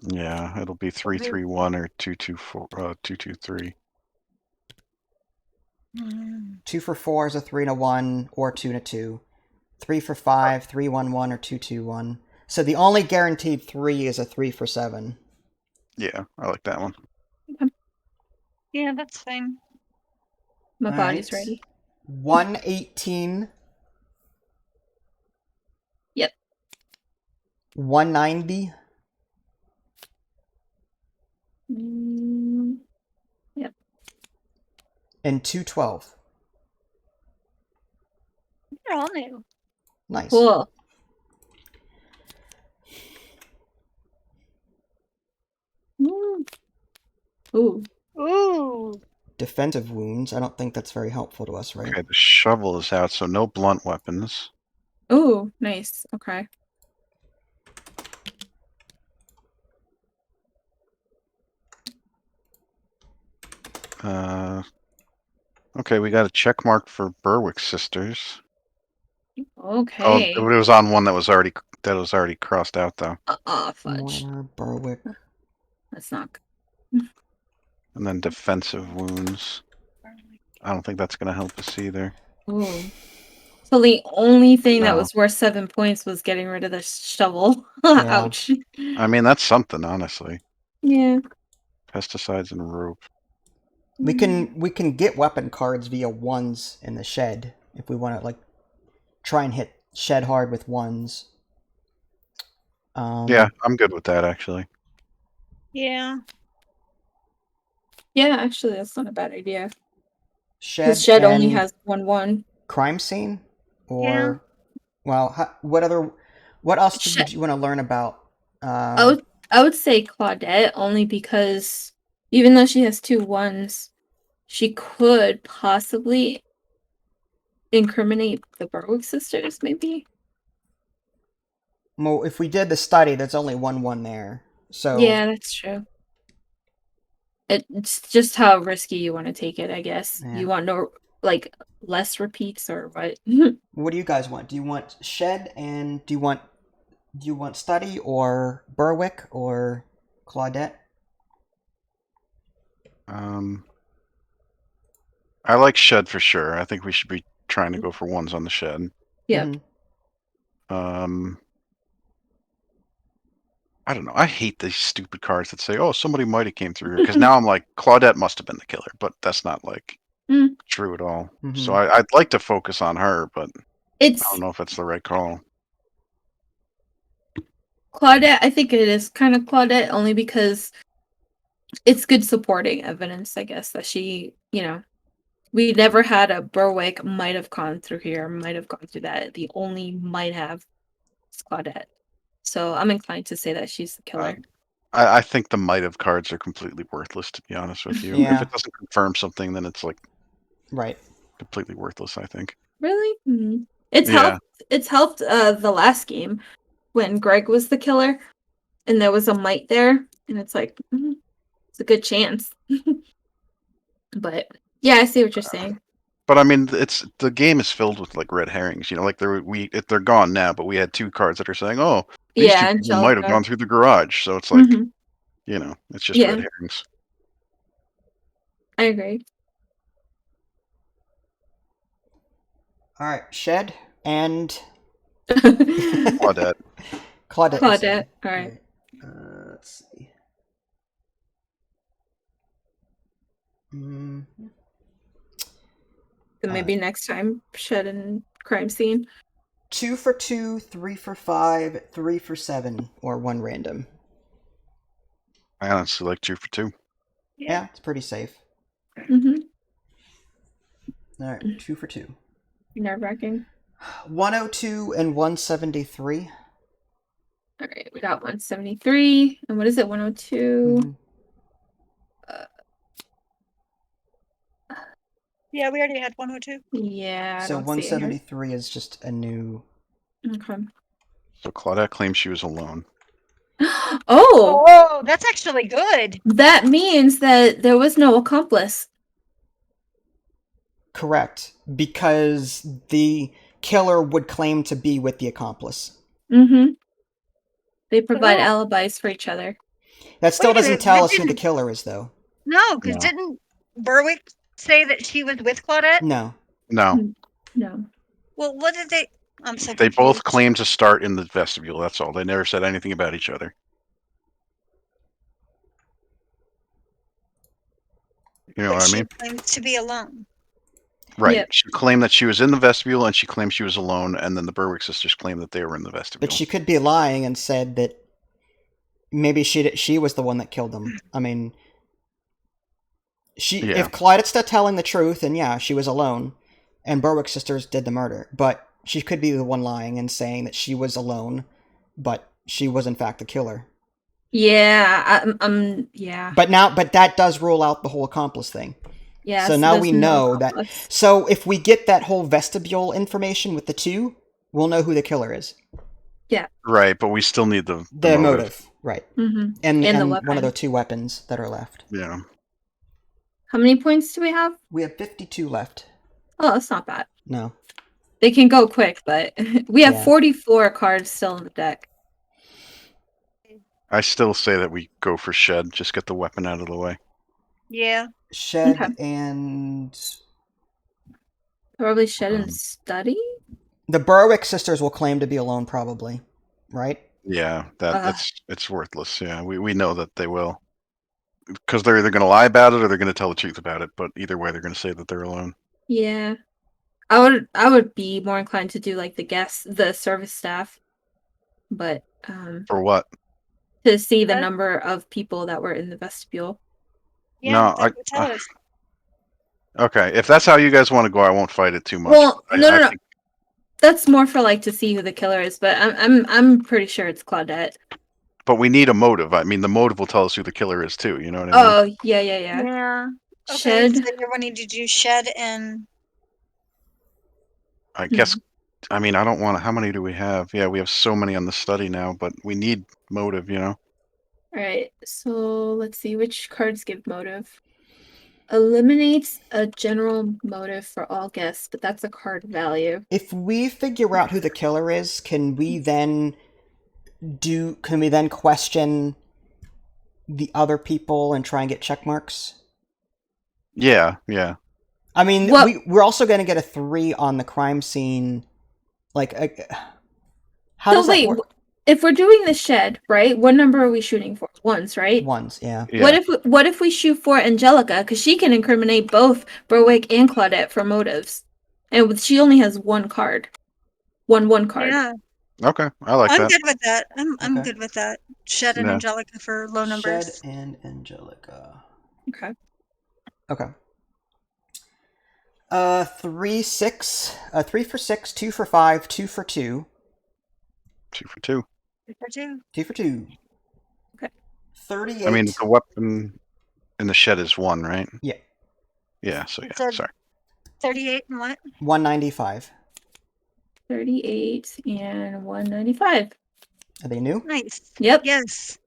Yeah, it'll be 3-3-1 or 2-2-4, 2-2-3. 2 for 4 is a 3 and a 1, or 2 and a 2. 3 for 5, 3-1-1, or 2-2-1. So the only guaranteed 3 is a 3 for 7. Yeah, I like that one. Yeah, that's fine. My All body's right. ready. 118. Yep. 190. Yep. And 212. They're all new. Nice. Cool. Ooh. Ooh. Defensive wounds. I don't think that's very helpful to us, right? Okay, the shovel is out, so no blunt weapons. Ooh, nice. Okay. Okay, we got a check mark for Berwick sisters. Oh, Okay. it was on one that was already crossed out though. Fudge. Mourner, Berwick. That's not good. And then defensive wounds. I don't think that's gonna help us either. Ooh. So the only thing that No. was worth 7 points was getting rid of the shovel. Yeah. Ouch. I mean, that's something, honestly. Yeah. Pesticides and rope. We can get weapon cards via 1s in the shed if we want to like try and hit shed hard with 1s. Yeah, I'm good with that actually. Yeah. Yeah, actually, that's not a bad idea. Shed Because shed only and has 1/1. crime scene, or Yeah. well, what else Shed- would you want to learn about? I would say Claudette only because even though she has 2 1s, she could possibly incriminate the Berwick sisters, maybe. Well, if we did the study, there's only 1 there. So Yeah, that's true. It's just how risky you want to take it, I guess. Yeah. You want no like less repeats or what? what do you guys want? Do you want shed, and do you want study or Berwick or Claudette? I like shed for sure. I think we should be trying to go for 1s on the shed. Yep. I don't know. I hate these stupid cards that say, "Oh, somebody might have came through here," because now I'm like, Claudette must have been the killer, but that's not like true at all. So I'd like to focus on her, but I don't know if it's the right call. Claudette, I think it is kind of Claudette only because it's good supporting evidence, I guess, that she, we never had a Berwick might have gone through here, might have gone through that. The only might have is Claudette. So I'm inclined to say that she's the killer. I think the might have cards are completely worthless, to be honest with you. Yeah. If it doesn't confirm something, then it's like Right. completely worthless, I think. Really? Mm-hmm. It's Yeah. helped the last game when Greg was the killer and there was a might there, and it's like it's a good chance. But yeah, I see what you're saying. But I mean, the game is filled with like red herrings. You know, like they're gone now, but we had 2 cards that are saying, "Oh, these 2 Yeah, people might have Angelica. gone through the garage." So it's like, Mhm. you know, it's just red Yeah, herrings. I agree. All right, Shed and Claudette. Claudette. you said. Claudette. All right. Let's see. Mm, So maybe next time, Shed and Crime Scene. 2 for 2, 3 for 5, 3 for 7, or 1 random. I honestly like 2 for 2. Yeah, it's pretty safe. Mm-hmm. All right, 2 for 2. Nerve-wracking. 102 and 173. All right, we got 173. And what is it? 102. Mhm. Yeah, we already had 102. Yeah, I So don't see it here. 173 is just a new. Okay. So Claudette claims she was alone. Oh, Oh, that's actually good. that means that there was no accomplice. Correct, because the killer would claim to be with the accomplice. Mm-hmm. They provide Oh. alibis for each other. That still Wait a doesn't minute, tell but us who the didn't- killer is, though. No, because No. didn't Berwick say that she was with Claudette? No. No, No. Well, what did they? I'm so they confused. both claimed to start in the vestibule. That's all. They never said anything about each other. You know But what I she mean? claims to be alone. Right. Yep. She claimed that she was in the vestibule, and she claimed she was alone. And then the Berwick sisters claimed that they were in the vestibule. But she could be lying and said that maybe she was the one that killed them. I mean, Yeah. if Claudette's still telling the truth, then yeah, she was alone, and Berwick sisters did the murder. But she could be the one lying and saying that she was alone, but she was in fact the killer. Yeah, yeah. But that does rule out the whole accomplice thing. Yeah, So now there's we no know accomplice. that. So if we get that whole vestibule information with the 2, we'll know who the killer is. Right, but we still need the The motive. motive, right? Mm-hmm. And the one of weapon. the 2 weapons that are left. Yeah. How many points do we have? We have 52 left. Oh, that's not bad. No. They can go quick, but we have Yeah. 44 cards still in the deck. I still say that we go for Shed. Just get the weapon out of the way. Yeah. Shed Okay. and Probably Shed and Study? the Berwick sisters will claim to be alone, probably, right? Yeah, it's worthless. Yeah, we know that they will, because they're either going to lie about it or they're going to tell the truth about it. But either way, they're going to say that they're alone. Yeah. I would be more inclined to do like the service staff. But For what? to see the What? number of people that were in the vestibule. Yeah, No, that would tell us. Okay, if that's how you guys want to go, I won't fight it too much. Well, I no. think- That's more for like to see who the killer is, but I'm pretty sure it's Claudette. But we need a motive. I mean, the motive will tell us who the killer is too. You know what I mean? Oh, yeah. Yeah. Okay, Shed. so you're wanting to do Shed and I guess. I mean, I don't want to. How many do we have? Yeah, we have so many on the study now, but we need motive. You know. All right, so let's see which cards give motive. Eliminates a general motive for all guests, but that's a card value. If we figure out who the killer is, can we then question the other people and try and get check marks? Yeah. I mean, Well- we're also going to get a 3 on the crime scene. Like, how So does that wait, work? if we're doing the Shed, right? What number are we shooting for? Ones, right? Ones, yeah. Yeah. What if we shoot for Angelica, because she can incriminate both Berwick and Claudette for motives, and she only has one card, one card. yeah, Okay, I like I'm that. good with that. I'm Okay. good with that. Shed and Yeah. Angelica for low numbers. Shed and Angelica. Okay. Okay. 3 for 6, 2 for 5, 2 for 2. 2 for 2. 2 for 2. 2 for 2. Okay. 38. I mean, the weapon in the Shed is 1, right? Yeah. Yeah. So It's yeah. a- Sorry. 38 and what? 195. 38 and 195. Are they new? Nice. Yep. Yes.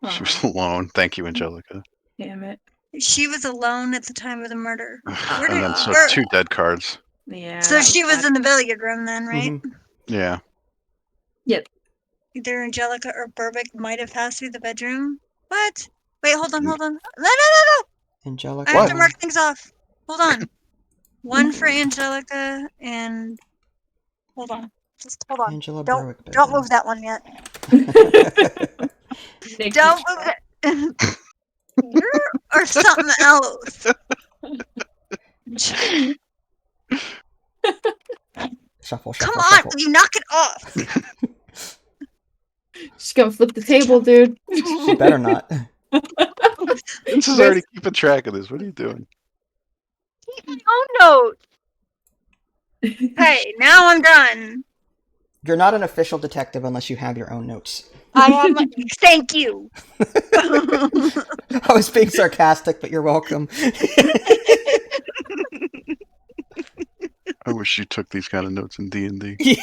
She was alone. Thank you, Angelica. Damn it. She was alone at the time of the murder. Where And did then so or- 2 dead cards. Yeah. So that she was bad. in the billiard room then, right? Mhm. Yeah. Yep. Either Angelica or Burbick might have passed through the bedroom. What? Wait, hold on. No. Angelica. I have to mark things off. Hold on. One for Mhm. Angelica and hold on. Just hold on. Angela Don't Berwick. don't move that one yet. Nick, Don't move it. Or something else. Shuffle, Come shuffle, on, shuffle. will you knock it off? She's gonna flip the table, dude. She better not. This is already keeping track of this. What are you doing? Keep my own note. Hey, now I'm done. You're not an official detective unless you have your own notes. I have my thank you. I was being sarcastic, but you're welcome. I wish you took these kind of notes in D&D. Yo.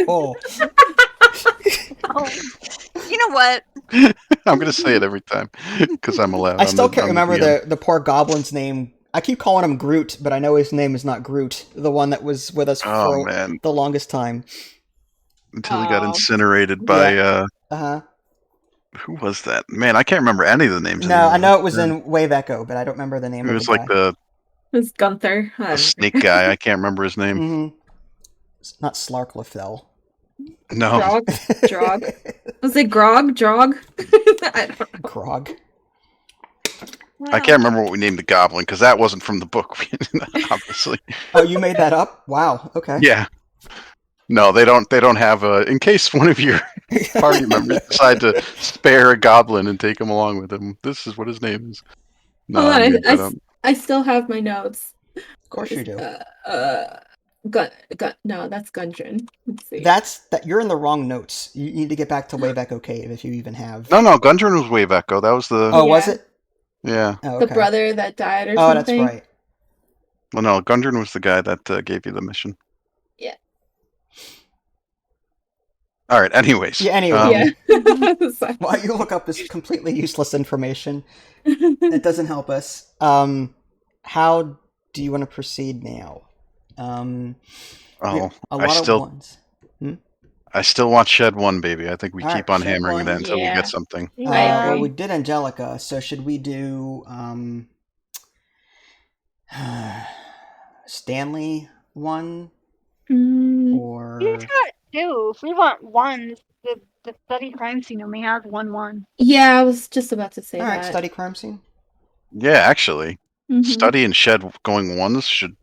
Oh, you know what? I'm gonna say it every time because I'm allowed. I still can't I'm the remember DM. the poor goblin's name. I keep calling him Groot, but I know his name is not Groot. The one that was with us Oh for man! the longest time. Until he got Oh. incinerated by Uh-huh. who was that? Man, I can't remember any of the names. No, anymore. I know it was in Wave Echo, but I don't remember the name It of was the like guy. It's Gunther. the snake guy. I can't remember his name. Mm-hmm. It's not Slarklefell. No, Drog. Was it Grog? Drog? I don't know. Grog. Wow. I can't remember what we named the goblin because that wasn't from the book. Obviously, Oh, you made that up? Wow. Okay. yeah. No, they don't. They don't have a. In case one of your party members decide to spare a goblin and take him along with them, this is what his name is. No, Hold I on, made that up. I still have my notes. Of course you do. No, that's Gundren. Let's see. That you're in the wrong notes. You need to get back to Wave Echo Cave if you even have. No, Gundren was Wave Echo. That was the. Oh, was Yeah. it? Yeah. Oh, The okay. brother that died or Oh, that's something. right. Well, no, Gundren was the guy that gave you the mission. Yeah. All right. Anyways. Yeah, anyway. Yeah. While you look up this completely useless information, it doesn't help us. How do you want to proceed now? Oh, a lot of ones. I still want Shed 1, baby. I think we All keep right, on Shed hammering 1. that until we Yeah. get something. I agree. Well, we did Angelica, so should we do Stanley 1 or We've got two. If we want one, the study crime scene only has one. Yeah, I was just about to say all that. right, study crime scene? Yeah, actually. Mhm. Study and Shed going ones should.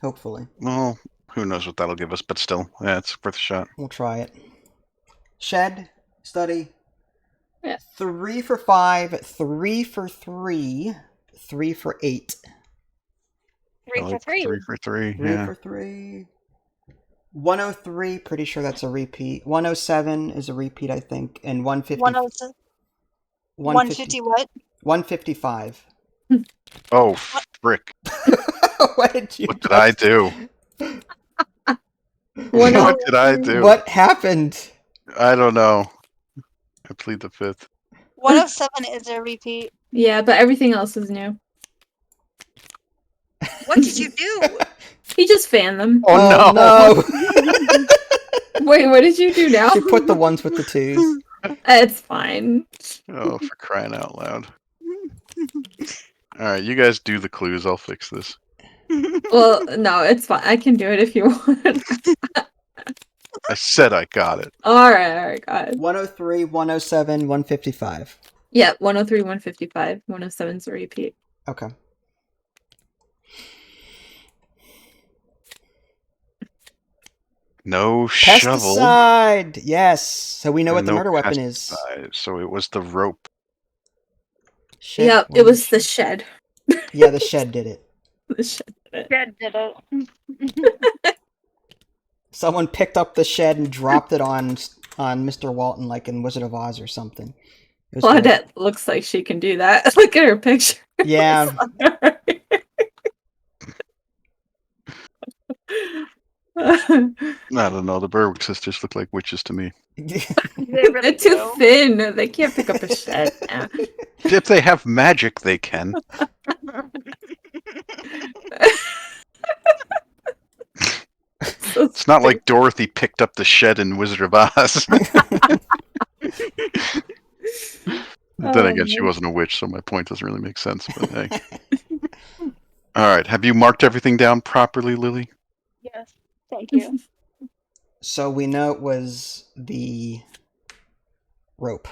Hopefully. Well, who knows what that'll give us, but still. Yeah, it's worth a shot. We'll try it. Shed, study. Yeah. 3 for 5, 3 for 3, 3 for 8. 3 I for like 3. 3 for 3. 3 Yeah. for 3. 103, pretty sure that's a repeat. 107 is a repeat, I think. And 150. 107. 150 what? 155. Oh, frick. What did you What did I do? What did I do? What happened? I don't know. I plead the fifth. 107 is a repeat. Yeah, but everything else is new. What did you do? He just fanned them. Oh, no. Wait, what did you do now? She put the ones with the 2s. It's fine. Oh, for crying out loud. Alright, you guys do the clues. I'll fix this. Well, no, it's fine. I can do it if you want. I said I got it. All right, got it. 103, 107, 155. Yeah, 103, 155, 107's a repeat. Okay. No shovel. Pesticide! Yes. So we know what the No murder weapon is. pesticide, So it was the rope. Shit, Yep, what it was the the shed. Yeah, the shed did it. The shed did it. Dead did it. Someone picked up the shed and dropped it on Mr. Walton like in Wizard of Oz or something. It was great. Claudette looks like she can do that. Look at her picture. Yeah. I don't know. The Berwick sisters look like witches to me. They They're really too do. thin. They can't pick up a shed now. If they have magic, they can. So It's not like Dorothy picked up the shed in Wizard of Oz. Then again, she wasn't a witch, so my point doesn't really make sense. But hey. All right. Have you marked everything down properly, Lily? Yes. Thank you. So we know it was the rope.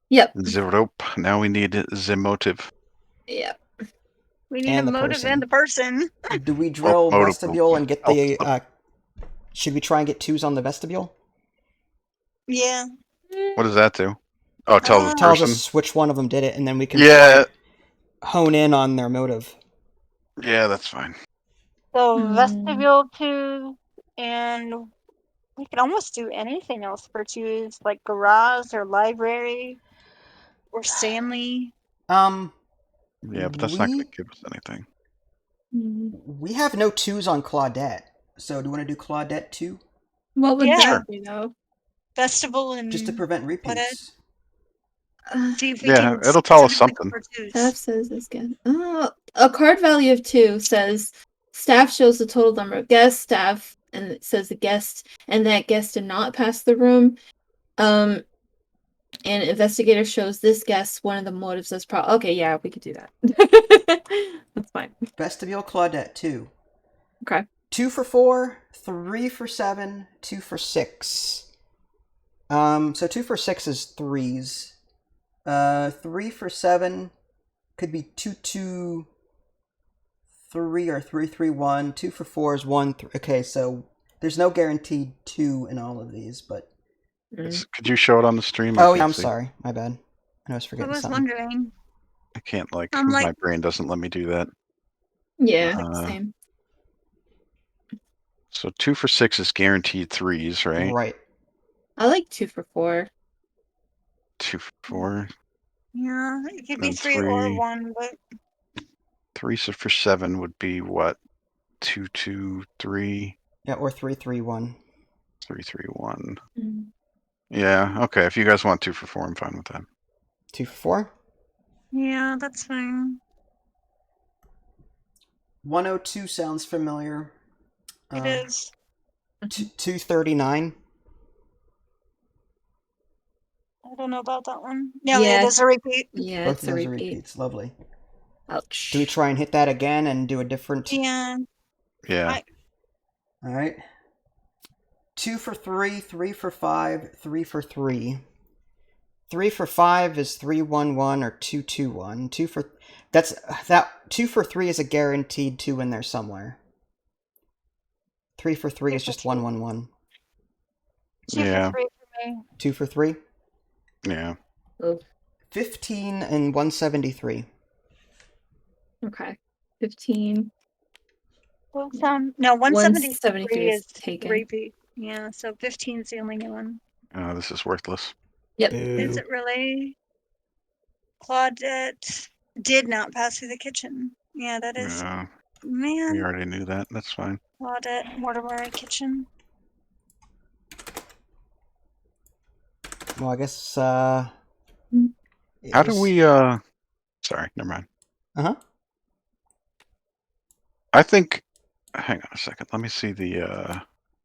Yep. The rope. Now we need the motive. Yep. We need And a the motive person. and a person. Do we drill motive vestibule and get the? help. Should we try and get 2s on the vestibule? Yeah. What does that do? Oh, it tells the Tells person. us which one of them did it, and then we can Yeah. try and hone in on their motive. Yeah, that's fine. So vestibule 2, and we could almost do anything else for 2s, like garage or library or Stanley. Yeah, but that's not going We to give us anything. we have no 2s on Claudette, so do you want to do Claudette 2? What would Yeah. that be though? Vestibule and Just to prevent Claudette. repeats. See if we Yeah, can it'll tell us specifically something. for 2s. Staff says this again. Oh, a card value of 2 says staff shows the total number of guests, staff, and it says the guest, and that guest did not pass the room. And investigator shows this guest one of the motives as okay, yeah, we could do that. That's fine. Vestibule Claudette 2. Okay. 2 for 4, 3 for 7, 2 for 6. So 2 for 6 is 3s. 3 for 7 could be 2 2 3 or 3 3 1. 2 for 4 is 1 3. Okay, so there's no guaranteed 2 in all of these, but Could you show it on the stream? oh yeah, I'm sorry, my bad. I was I forgetting was something. wondering. I can't I'm like- my brain doesn't let me do that. Yeah, Uh, same. So 2 for 6 is guaranteed 3s, right? Right. I like 2 for 4. 2 for 4. Yeah, it could be And 3 or 3. 1, but 3 for 7 would be what? 2 2 3 Yeah, or 3 3 1. 3 3 1. Mm. Yeah, okay. If you guys want 2 for 4, I'm fine with that. 2 for 4. yeah, that's fine. 102 sounds familiar. It is. 239. I don't know about that one. No, Yeah. it is a repeat. Yeah, Both it's of a those are repeat. repeats. Lovely. Ouch. Do we try and hit that again and do a different? Yeah. Yeah. All right. 2 for 3, 3 for 5, 3 for 3. 3 for 5 is 3 1 1 or 2 2 1. 2 for 2 for 3 is a guaranteed 2 in there somewhere. 3 for 3 is just 1 1 1. 2 Yeah. for 3 for me. 2 for 3. Yeah. 15 and 173. Okay. 15. Well, no, 173 173 is taken. repeat. Yeah, so 15 is the only new one. This is worthless. Yep. Is Boo. it really? Claudette did not pass through the kitchen. Yeah, that is. Yeah. Man, We already knew that. That's fine. Claudette, Mortimer, kitchen. Well, I guess How do we sorry, never mind. Uh-huh. I think hang on a second. Let me see the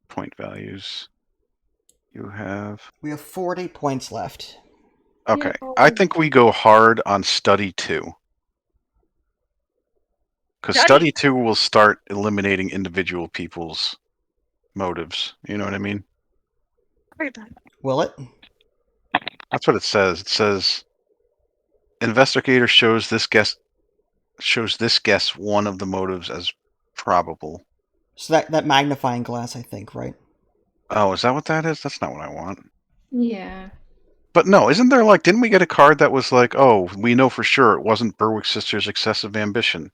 point values you have. We have 40 points left. Okay. Yeah. I think we go hard on study 2. Because Study? study 2 will start eliminating individual people's motives. You know what I mean? Very bad. Will it? That's what it says. It says investigator shows this guest one of the motives as probable. So that magnifying glass, I think, right? Oh, is that what that is? That's not what I want. Yeah. But no, isn't there didn't we get a card that was like, oh, we know for sure it wasn't Berwick's sister's excessive ambition?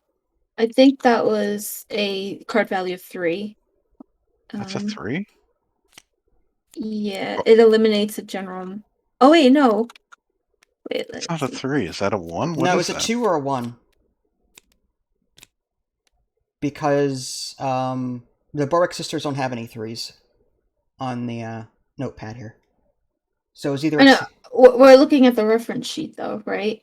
I think that was a card value of 3. That's a 3? Yeah, it eliminates a general. Oh wait, no. Wait, It's let's not a see. 3. Is that a 1? What No, is is it that? 2 or a 1? Because the Borwick sisters don't have any 3s on the notepad here. So it's either I know. We're looking at the reference sheet, though, right?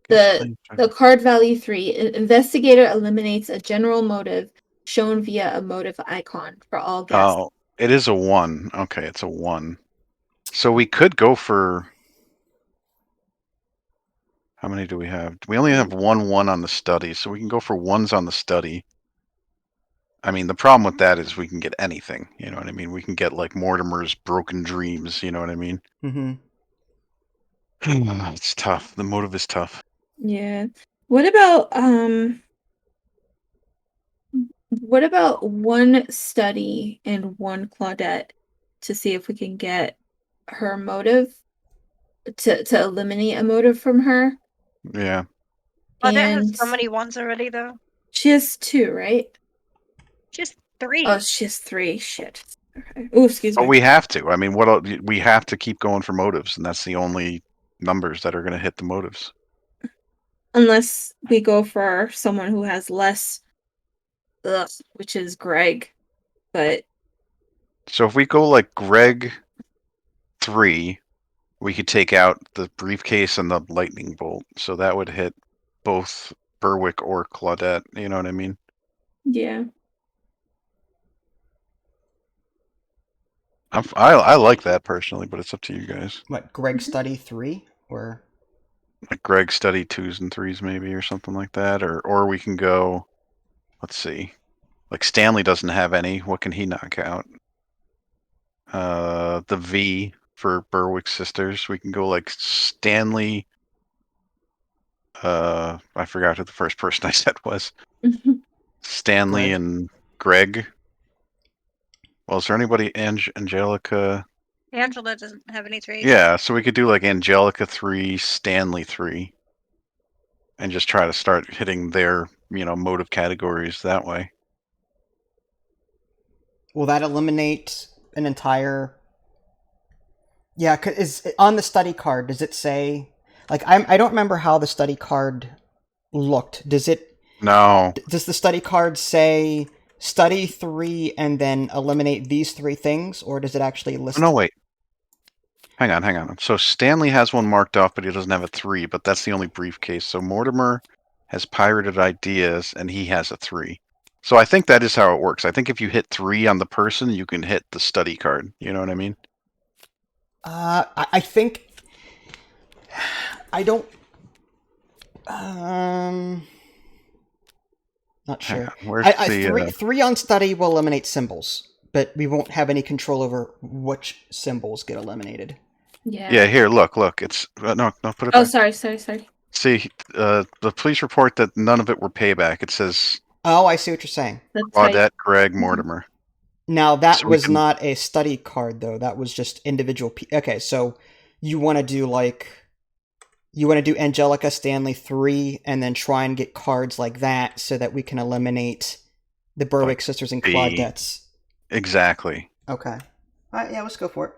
The card value 3. Investigator eliminates a general motive shown via a motive icon for all guests. Oh, it is a 1. Okay, it's a 1. So we could go for... How many do we have? We only have 1 on the study, so we can go for 1s on the study. I mean, the problem with that is we can get anything. You know what I mean? We can get like Mortimer's Broken Dreams. You know what I mean? Mm-hmm. It's tough. The motive is tough. Yeah. What about 1 study and 1 Claudette to see if we can get her motive to eliminate a motive from her? Yeah. Oh, that has And so many ones already, though. she has 2, right? Just 3. Oh, she has 3. Shit. Okay. Oh, excuse But me. we have to. I mean, what else? We have to keep going for motives, and that's the only numbers that are going to hit the motives. Unless we go for someone who has less, which is Greg. But So if we go like Greg 3, we could take out the briefcase and the lightning bolt. So that would hit both Berwick or Claudette. You know what I mean? yeah. I like that personally, but it's up to you guys. What, Greg study 3 or? Like Greg study 2s and 3s maybe or something like that, or we can go. Let's see. Like Stanley doesn't have any. What can he knock out? The V for Berwick's sisters. We can go like Stanley. I forgot who the first person I said was. Stanley Greg. and Greg. Well, is there anybody? Angelica. Angela doesn't have any 3s. Yeah, so we could do like Angelica 3, Stanley 3, and just try to start hitting their motive categories that way. Will that eliminate an entire? Yeah, is on the study card. Does it say? Like I don't remember how the study card looked. Does it? No. Does the study card say study 3 and then eliminate these 3 things, or does it actually list? Oh, no, wait. Hang on. So Stanley has one marked off, but he doesn't have a 3. But that's the only briefcase. So Mortimer has pirated ideas, and he has a 3. So I think that is how it works. I think if you hit 3 on the person, you can hit the study card. You know what I mean? I think I don't. Not sure. Where's the 3 on study will eliminate symbols, but we won't have any control over which symbols get eliminated. Yeah. Yeah. Here, look. It's no. Put it. Oh, back. sorry. See, the police report that none of it were payback. It says. Oh, I see what you're saying. Claudette, Greg, Mortimer. Now that was not a study card though. That was just individual. Okay, so you want to do Angelica Stanley 3 and then try and get cards like that so that we can eliminate the Berwick sisters and Claudette's. Exactly. Okay. Alright, yeah, let's go for it.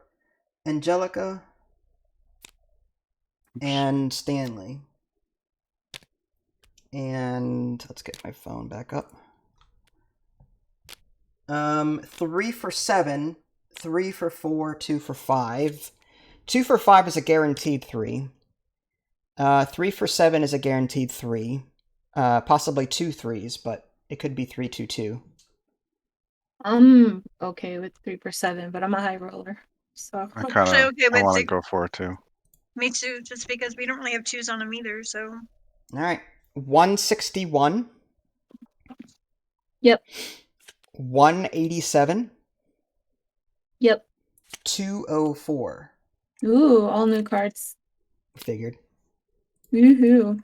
Angelica and Stanley. And let's get my phone back up. 3 for 7, 3 for 4, 2 for 5. 2 for 5 is a guaranteed 3. 3 for 7 is a guaranteed 3. Possibly 2 3s, but it could be 3 2 2. I'm okay with 3 for 7, but I'm a high roller, so I kind of okay with want to go for it too. Me too, just because we don't really have 2s on them either. So. All right, 161. Yep. 187. Yep. 204. Ooh, all new cards. Figured. Woohoo.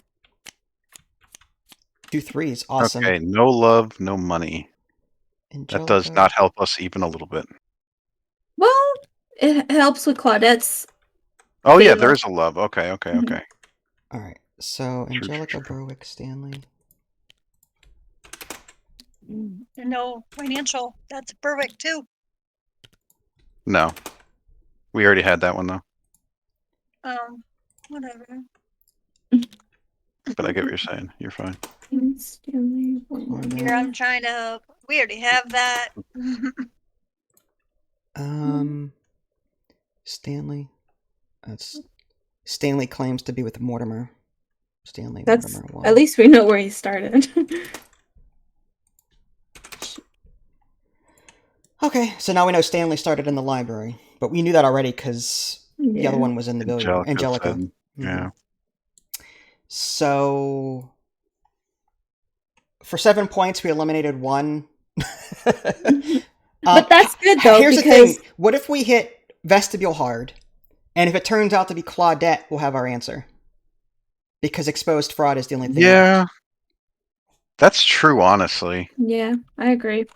2 3s, awesome. Okay, no love, no money. Angelica. That does not help us even a little bit. Well, it helps with Claudette's. Oh yeah, there is a love. Okay. All right, so Angelica, Berwick, Stanley. No financial. That's Berwick too. No, we already had that one though. Whatever. But I get what you're saying. You're fine. Stanley. Here, I'm trying to help. We already have that. Stanley. That's Stanley claims to be with Mortimer. Stanley That's Mortimer 1. at least we know where he started. Okay, so now we know Stanley started in the library, but we knew that already because the other one was in the billiard room. Angelica. said, yeah. So for 7 points, we eliminated one. But that's good though. Here's because... the thing: what if we hit vestibule hard, and if it turns out to be Claudette, we'll have our answer because exposed fraud is the only thing. Yeah, left. that's true. Honestly, Yeah, I agree.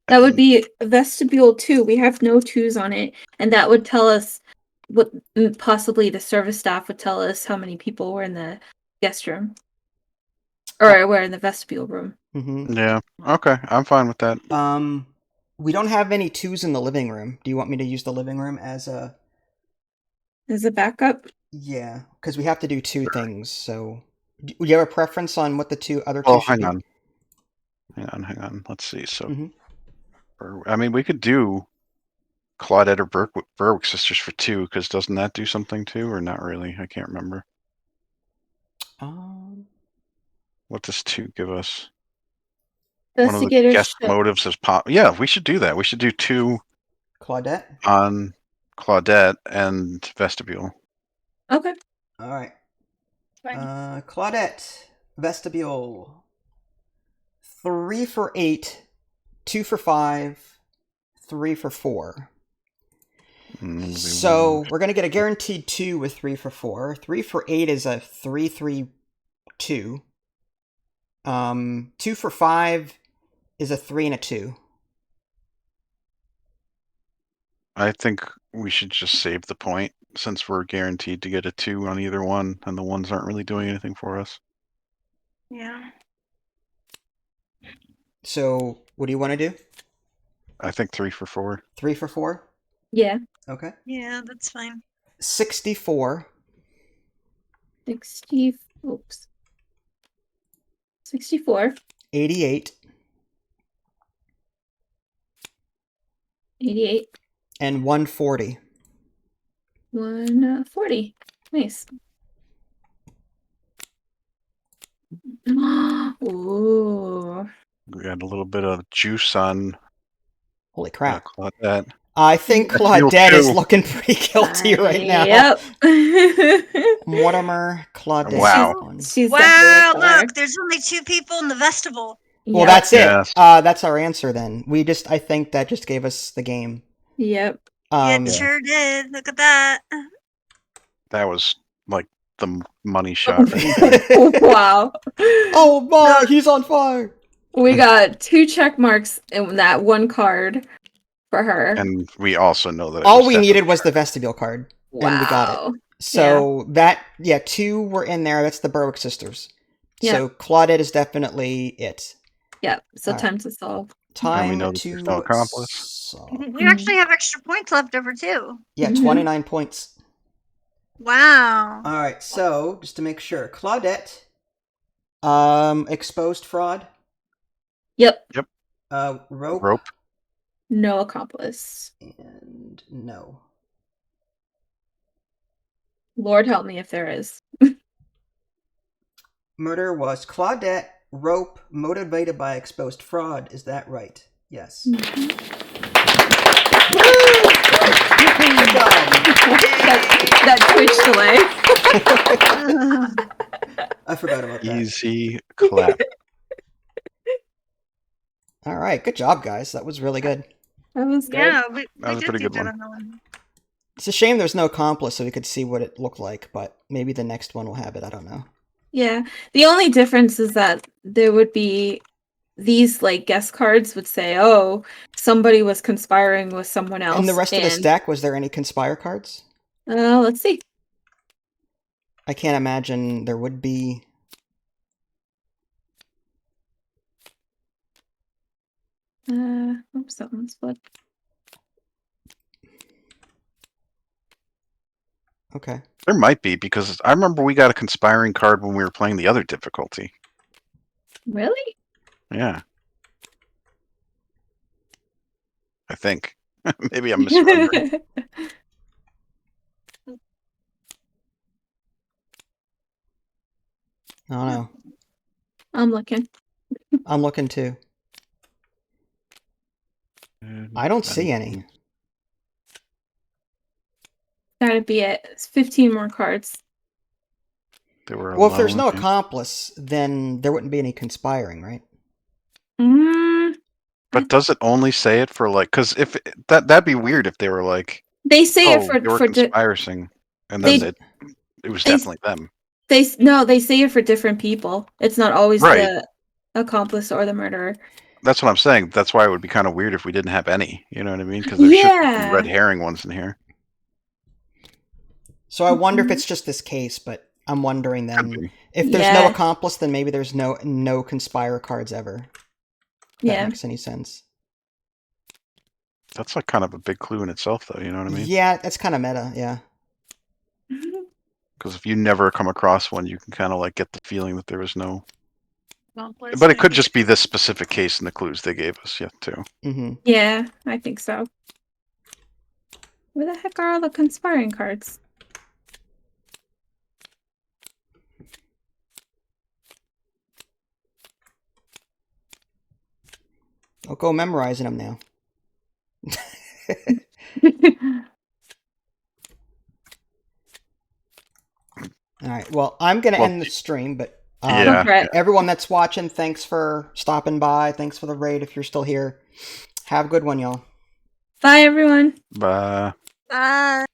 That would be vestibule 2. We have no 2s on it, and that would tell us what possibly the service staff would tell us how many people were in the guest room or were in the vestibule room. Yeah. Okay, I'm fine with that. We don't have any 2s in the living room. Do you want me to use the living room as a backup? Yeah, because we have to do 2 things. So, do you have a preference on what the other 2 Well, should hang be? on. Let's see. So, I mean, we could do Claudette or Berwick sisters for 2, because doesn't that do something too, or not really? I can't remember. What does 2 give us? One of the guest motives is pop. Yeah, we should do that. We should do 2 Claudette on Claudette and vestibule. Okay. All right. Fine. Claudette vestibule. 3 for 8, 2 for 5, 3 for 4. So we're gonna get a guaranteed 2 with 3 for 4. 3 for 8 is a 3-3-2. 2 for 5 is a 3 and a 2. I think we should just save the point since we're guaranteed to get a 2 on either one, and the ones aren't really doing anything for us. Yeah. So what do you want to do? I think 3 for 4. 3 for 4? Yeah. Okay. Yeah, that's fine. 64. 64. 88. 88. And 140. 140. Nice. Ooh. We got a little bit of juice on. Holy crap. Claudette. I think Claudette is looking pretty guilty right now. Yep. Mortimer, Claudette. Wow. She's wow, look, there's only 2 people in the vestibule. Well, that's it. Yes. That's our answer then. I think that just gave us the game. Yep. It sure did. Look at that. That was like the money shot right there. Wow. Oh my, he's on fire. We got 2 check marks in that one card for her. And we also know that all we needed was the vestibule card. Wow. And we got it. So 2 were in there. That's the Berwick sisters. Yep. So Claudette is definitely it. Yep. So time to solve. Time we know to there's no accomplice. solve. We actually have extra points left over too. Yeah, 29 points. Wow. All right, so just to make sure, Claudette, exposed fraud. Yep. Rope. No accomplice. And no. Lord help me if there is. Murder was Claudette, rope, motivated by exposed fraud. Is that right? Yes. Good job. that Twitch delay. I forgot about that. Easy clap. All right, good job, guys. That was really good. That was good. Yeah, That was a pretty good one. It's a shame there's no accomplice so we could see what it looked like, but maybe the next one will have it. I don't know. Yeah. The only difference is that there would be these like guest cards would say, oh, somebody was conspiring with someone else. In the rest of this deck, was there any conspire cards? Let's see. I can't imagine there would be. Oops, that one's flipped. Okay. There might be, because I remember we got a conspiring card when we were playing the other difficulty. Really? Yeah. I think. Maybe I'm misremembering. I don't know. I'm looking. I'm looking too. I don't see any. Gotta be it. It's 15 more cards. They were Well, if there's no alone. accomplice, then there wouldn't be any conspiring, right? But does it only say it for like? Because if that'd be weird if they were like, They say it oh, they were for conspiring, and then they it was they- definitely them. they say it for different people. It's not always Right. the accomplice or the murderer. That's what I'm saying. That's why it would be kind of weird if we didn't have any. You know what I mean? Because there should be some red Yeah. herring ones in here. So I wonder if it's just this case, but I'm wondering Could then be. if there's no Yeah. accomplice, then maybe there's no conspire cards ever. If that Yeah. makes any sense. That's like kind of a big clue in itself, though. You know what I mean? Yeah, that's kind of meta. Yeah. Because if you never come across one, you can kind of like get the feeling that there was no. Accomplice, But it could maybe. just be this specific case in the clues they gave us, yeah, too. Mm-hmm. Yeah, I think so. Where the heck are all the conspiring cards? I'll go memorizing them now. All right. Well, I'm gonna end the stream, but Yeah. Okay. everyone that's watching, thanks for stopping by. Thanks for the raid. If you're still here, have a good one, y'all. Bye, everyone. Bye. Bye.